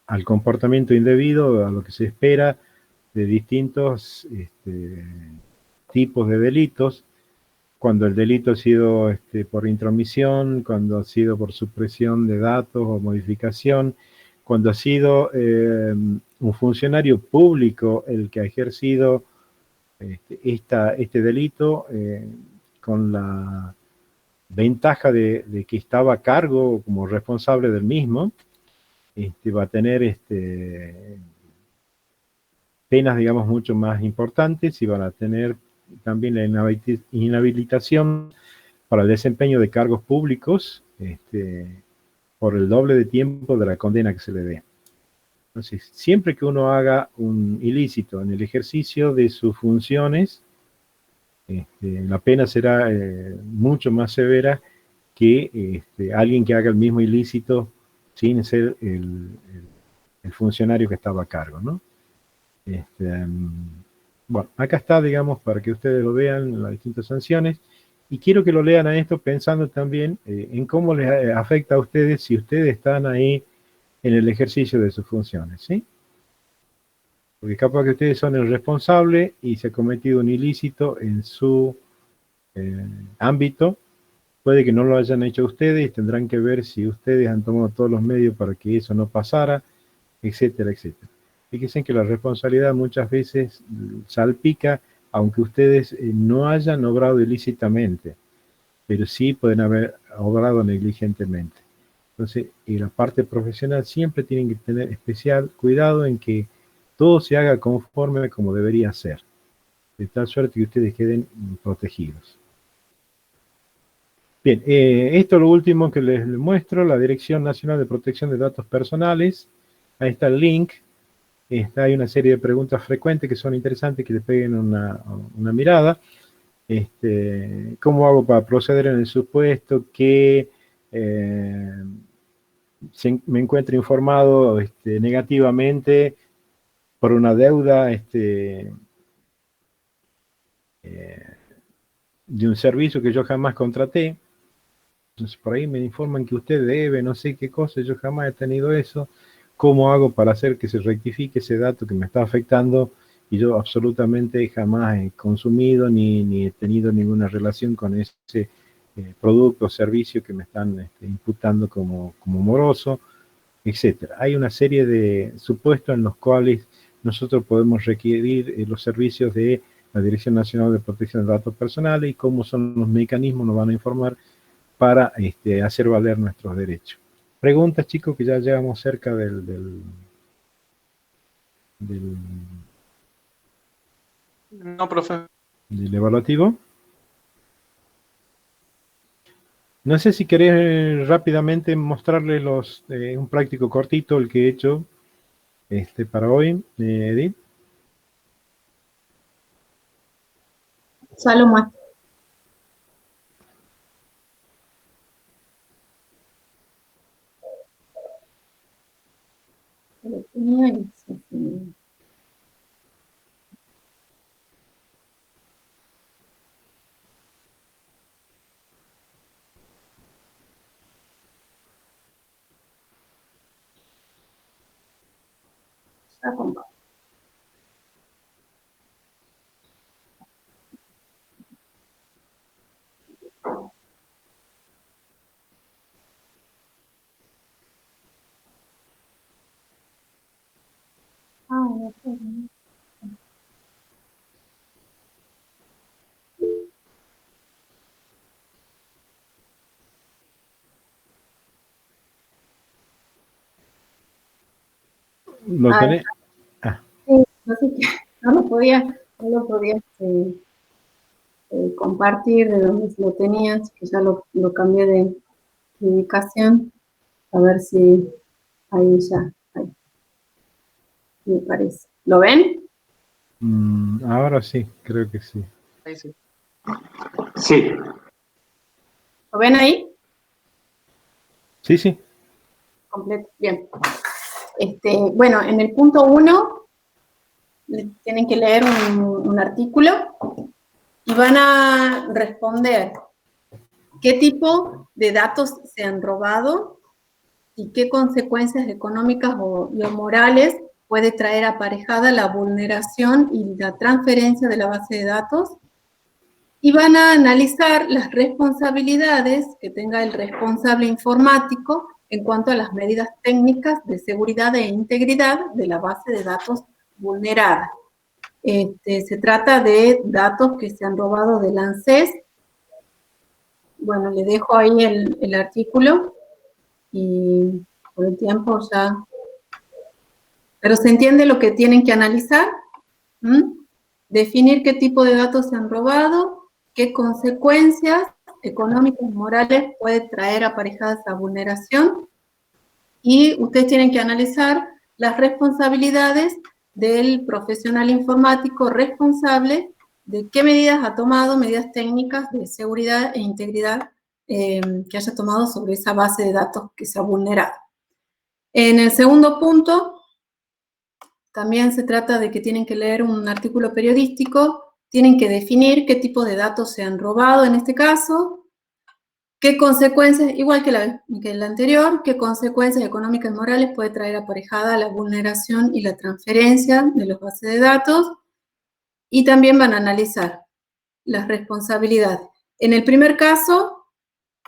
al comportamiento indebido, a lo que se espera de distintos tipos de delitos, cuando el delito ha sido por intromisión, cuando ha sido por supresión de datos o modificación, cuando ha sido un funcionario público el que ha ejercido este delito con la ventaja de que estaba a cargo como responsable del mismo, va a tener penas, digamos, mucho más importantes, y van a tener también la inhabilitación para el desempeño de cargos públicos por el doble de tiempo de la condena que se le dé. Entonces, siempre que uno haga un ilícito en el ejercicio de sus funciones, la pena será mucho más severa que alguien que haga el mismo ilícito sin ser el funcionario que estaba a cargo, ¿no? Bueno, acá está, digamos, para que ustedes lo vean, las distintas sanciones, y quiero que lo lean a esto pensando también en cómo les afecta a ustedes si ustedes están ahí en el ejercicio de sus funciones, ¿sí? Porque capaz que ustedes son el responsable y se ha cometido un ilícito en su ámbito, puede que no lo hayan hecho ustedes y tendrán que ver si ustedes han tomado todos los medios para que eso no pasara, etcétera, etcétera. Fíjense que la responsabilidad muchas veces salpica, aunque ustedes no hayan obrado ilícitamente, pero sí pueden haber obrado negligentemente. Entonces, en la parte profesional siempre tienen que tener especial cuidado en que todo se haga conforme como debería ser, de tal suerte que ustedes queden protegidos. Bien, esto es lo último que les muestro, la Dirección Nacional de Protección de Datos Personales. Ahí está el link. Hay una serie de preguntas frecuentes que son interesantes, que le peguen una mirada. ¿Cómo hago para proceder en el supuesto que me encuentre informado negativamente por una deuda de un servicio que yo jamás contraté? Entonces, por ahí me informan que usted debe no sé qué cosa, yo jamás he tenido eso. ¿Cómo hago para hacer que se rectifique ese dato que me está afectando y yo absolutamente jamás he consumido ni he tenido ninguna relación con ese producto o servicio que me están imputando como moroso, etcétera? Hay una serie de supuestos en los cuales nosotros podemos requerir los servicios de la Dirección Nacional de Protección de Datos Personales, y cómo son los mecanismos nos van a informar para hacer valer nuestros derechos. Preguntas, chicos, que ya llegamos cerca del No, profe. del evaluativo. No sé si querés rápidamente mostrarles un práctico cortito, el que he hecho para hoy, Edith. Salomón. ¿Lo tenés? Sí, no lo podía compartir de donde lo tenías, que ya lo cambié de ubicación, a ver si ahí ya, ahí, me parece. ¿Lo ven? Ahora sí, creo que sí. Ahí sí. Sí. ¿Lo ven ahí? Sí, sí. Completo, bien. Bueno, en el punto 1 tienen que leer un artículo y van a responder qué tipo de datos se han robado y qué consecuencias económicas o morales puede traer aparejada la vulneración y la transferencia de la base de datos. Y van a analizar las responsabilidades que tenga el responsable informático en cuanto a las medidas técnicas de seguridad e integridad de la base de datos vulnerada. Se trata de datos que se han robado del ANSES. Bueno, le dejo ahí el artículo y por el tiempo ya. Pero se entiende lo que tienen que analizar. Definir qué tipo de datos se han robado, qué consecuencias económicas y morales puede traer aparejada esa vulneración, y ustedes tienen que analizar las responsabilidades del profesional informático responsable de qué medidas ha tomado, medidas técnicas de seguridad e integridad que haya tomado sobre esa base de datos que se ha vulnerado. En el segundo punto, también se trata de que tienen que leer un artículo periodístico, tienen que definir qué tipo de datos se han robado en este caso, qué consecuencias, igual que el anterior, qué consecuencias económicas y morales puede traer aparejada la vulneración y la transferencia de los bases de datos, y también van a analizar las responsabilidades. En el primer caso,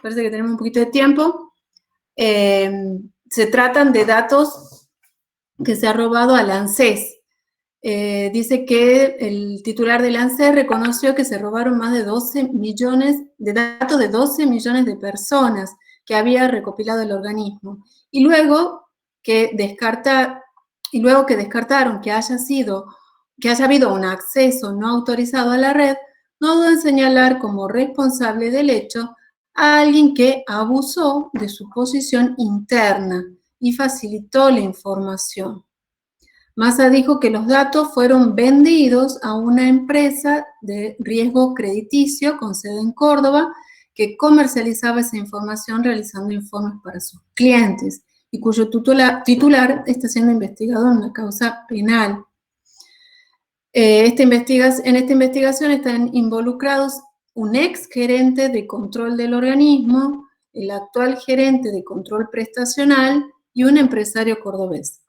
parece que tenemos un poquito de tiempo, se tratan de datos que se ha robado al ANSES. Dice que el titular del ANSES reconoció que se robaron más de 12 millones de datos de 12 millones de personas que había recopilado el organismo. Y luego que descartaron que haya habido un acceso no autorizado a la red, no dudó en señalar como responsable del hecho a alguien que abusó de su posición interna y facilitó la información. Massa dijo que los datos fueron vendidos a una empresa de riesgo crediticio con sede en Córdoba que comercializaba esa información realizando informes para sus clientes y cuyo titular está siendo investigado en una causa penal. En esta investigación están involucrados un ex gerente de control del organismo, el actual gerente de control prestacional y un empresario cordobés.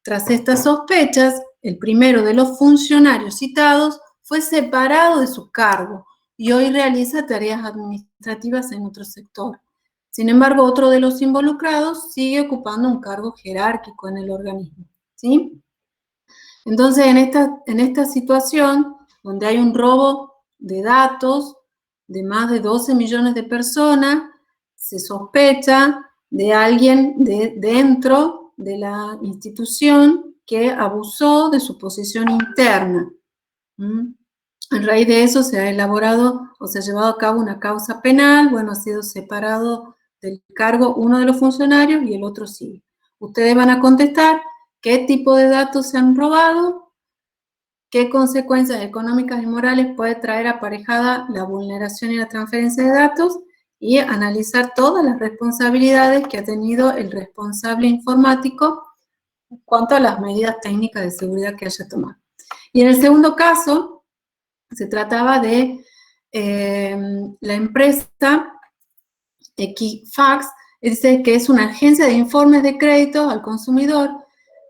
Tras estas sospechas, el primero de los funcionarios citados fue separado de su cargo y hoy realiza tareas administrativas en otro sector. Sin embargo, otro de los involucrados sigue ocupando un cargo jerárquico en el organismo, ¿sí? Entonces, en esta situación, donde hay un robo de datos de más de 12 millones de personas, se sospecha de alguien dentro de la institución que abusó de su posición interna. A raíz de eso se ha elaborado o se ha llevado a cabo una causa penal. Bueno, ha sido separado del cargo uno de los funcionarios y el otro sigue. Ustedes van a contestar qué tipo de datos se han robado, qué consecuencias económicas y morales puede traer aparejada la vulneración y la transferencia de datos, y analizar todas las responsabilidades que ha tenido el responsable informático en cuanto a las medidas técnicas de seguridad que haya tomado. Y en el segundo caso, se trataba de la empresa Equifax, dice que es una agencia de informes de crédito al consumidor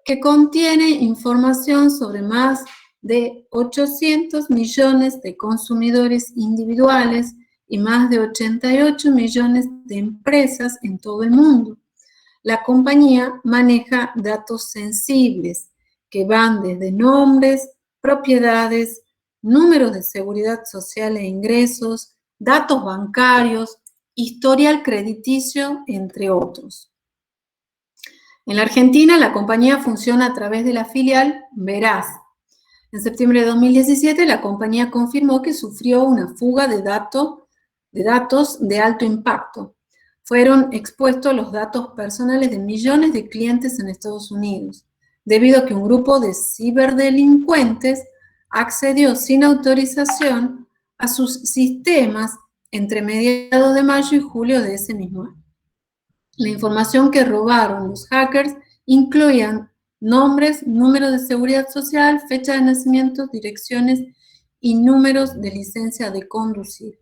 que contiene información sobre más de 800 millones de consumidores individuales y más de 88 millones de empresas en todo el mundo. La compañía maneja datos sensibles que van desde nombres, propiedades, números de seguridad social e ingresos, datos bancarios, historial crediticio, entre otros. En la Argentina, la compañía funciona a través de la filial Veraz. En septiembre de 2017, la compañía confirmó que sufrió una fuga de datos de alto impacto. Fueron expuestos los datos personales de millones de clientes en Estados Unidos, debido a que un grupo de ciberdelincuentes accedió sin autorización a sus sistemas entre mediados de mayo y julio de ese mismo año. La información que robaron los hackers incluían nombres, números de seguridad social, fecha de nacimiento, direcciones y números de licencia de conducir.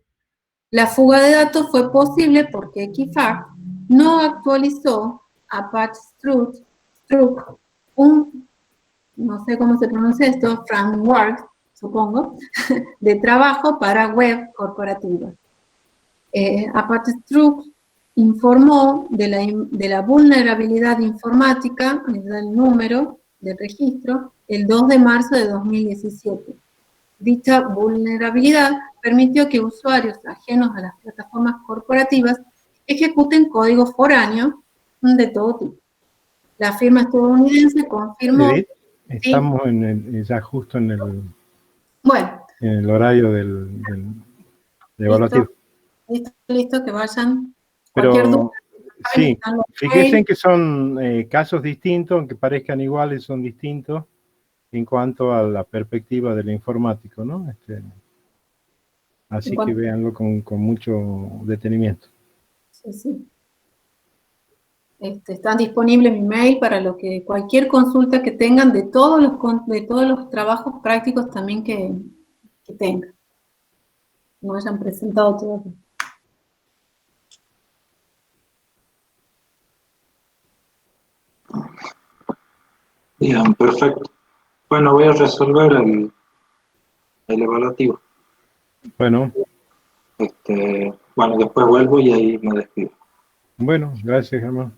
La fuga de datos fue posible porque Equifax no actualizó Apache Struct, no sé cómo se pronuncia esto, framework, supongo, de trabajo para web corporativa. Apache Struct informó de la vulnerabilidad informática, les da el número del registro, el 2 de marzo de 2017. Dicha vulnerabilidad permitió que usuarios ajenos a las plataformas corporativas ejecuten código foráneo de todo tipo. La firma estadounidense confirmó... Edith, estamos ya justo en el horario del evaluativo. Listo, que vayan. Pero sí, fíjense que son casos distintos, aunque parezcan iguales, son distintos en cuanto a la perspectiva del informático, ¿no? Así que véanlo con mucho detenimiento. Sí. Están disponibles mi mail para cualquier consulta que tengan de todos los trabajos prácticos también que tengan. No hayan presentado todavía. Bien, perfecto. Bueno, voy a resolver el evaluativo. Bueno. Bueno, después vuelvo y ahí me despido. Bueno, gracias, Germán.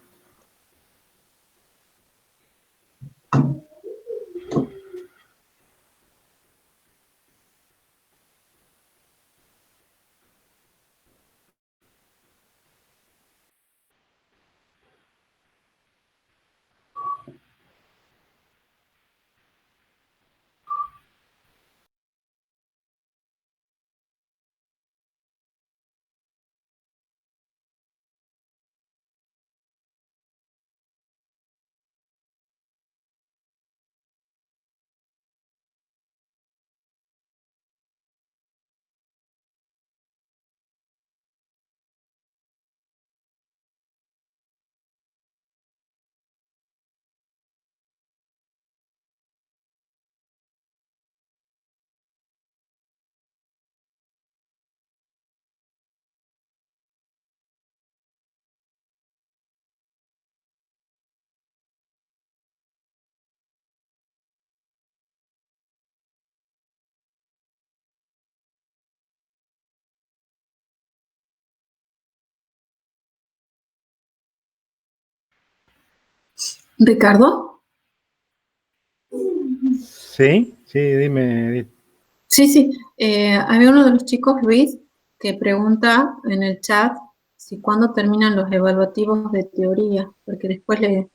¿Ricardo? Sí, dime. Sí. Había uno de los chicos, Luis, que pregunta en el chat si cuándo terminan los evaluativos de teoría, porque después les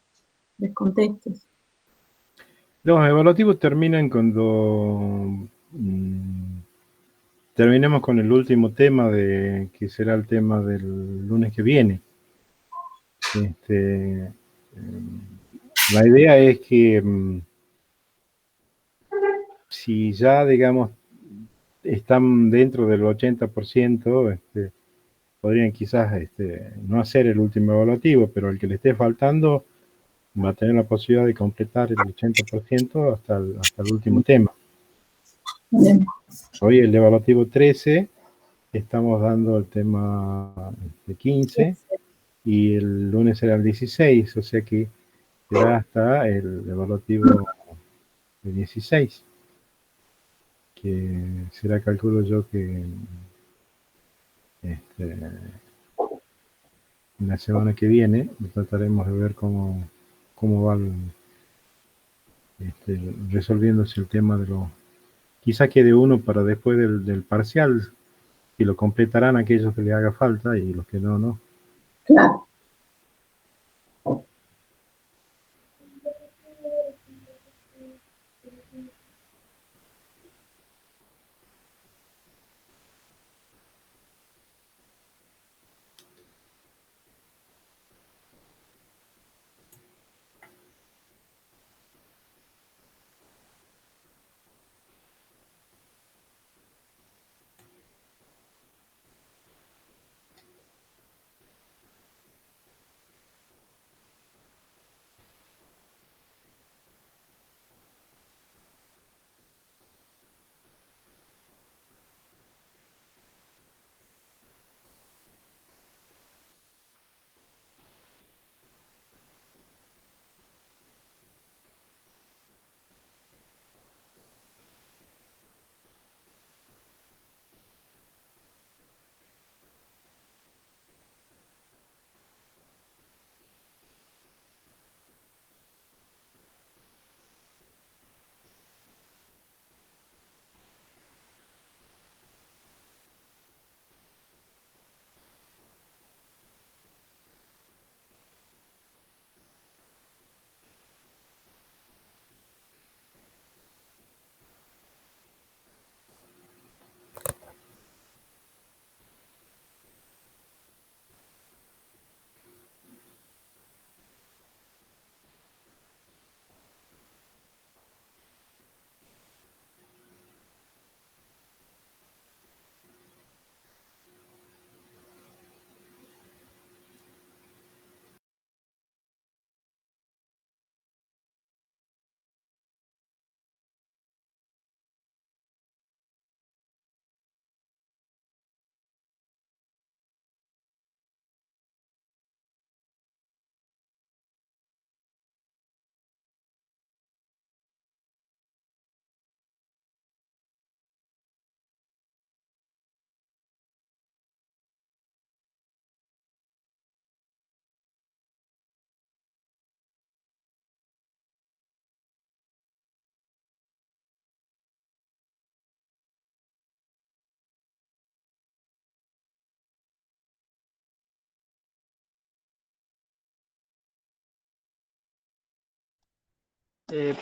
contestes. Los evaluativos terminan cuando terminemos con el último tema, que será el tema del lunes que viene. La idea es que si ya, digamos, están dentro del 80%, podrían quizás no hacer el último evaluativo, pero el que le esté faltando va a tener la posibilidad de completar el 80% hasta el último tema. Bien. Hoy el evaluativo 13, estamos dando el tema 15 y el lunes será el 16, o sea que será hasta el evaluativo 16, que será, calculo yo, que la semana que viene trataremos de ver cómo va resolviéndose el tema de lo... Quizá quede uno para después del parcial, y lo completarán aquellos que le haga falta y los que no, no. Claro.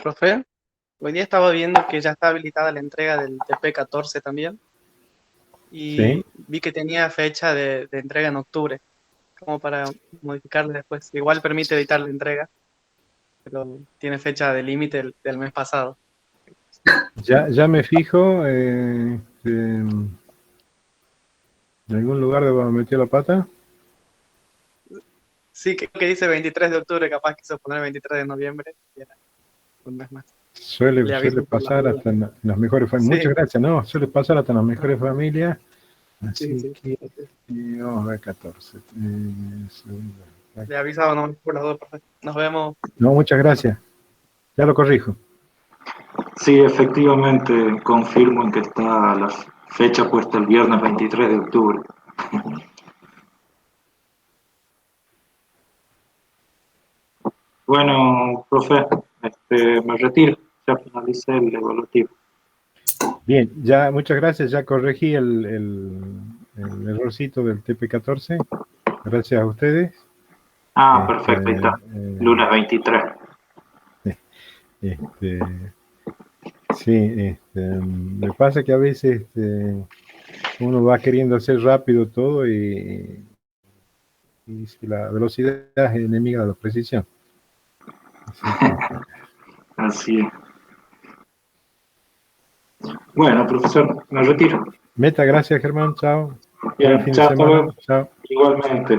Profe, hoy día estaba viendo que ya está habilitada la entrega del TP14 también y Sí, vi que tenía fecha de entrega en octubre, como para modificarle después. Igual permite editar la entrega, pero tiene fecha de límite del mes pasado. ya me fijo, en algún lugar debo meter la pata. Sí, que dice 23 de octubre, capaz quiso poner 23 de noviembre y era un mes más. Suele Le aviso por las pasar dudas. hasta en las mejores familias. Sí, Muchas gracias, no, suele pasar hasta en las mejores familias. sí, Así sí. que vamos a ver 14. Le avisaba no por las dudas, profe. Nos vemos. No, muchas gracias. Ya lo corrijo. Sí, efectivamente, confirmo en que está la fecha puesta el viernes 23 de octubre. Bueno, profe, me retiro, ya finalicé el evaluativo. Bien, ya, muchas gracias. Ya corregí el errorcito del TP14. Gracias a ustedes. Ah, perfecto, ahí está. Lunes 23. Sí, me pasa que a veces uno va queriendo hacer rápido todo y si la velocidad es enemiga de la precisión. Así es. Bueno, profesor, me retiro. Meta, gracias Germán, chao. Buen Bien, fin de chao, hasta semana, luego. chao. Igualmente.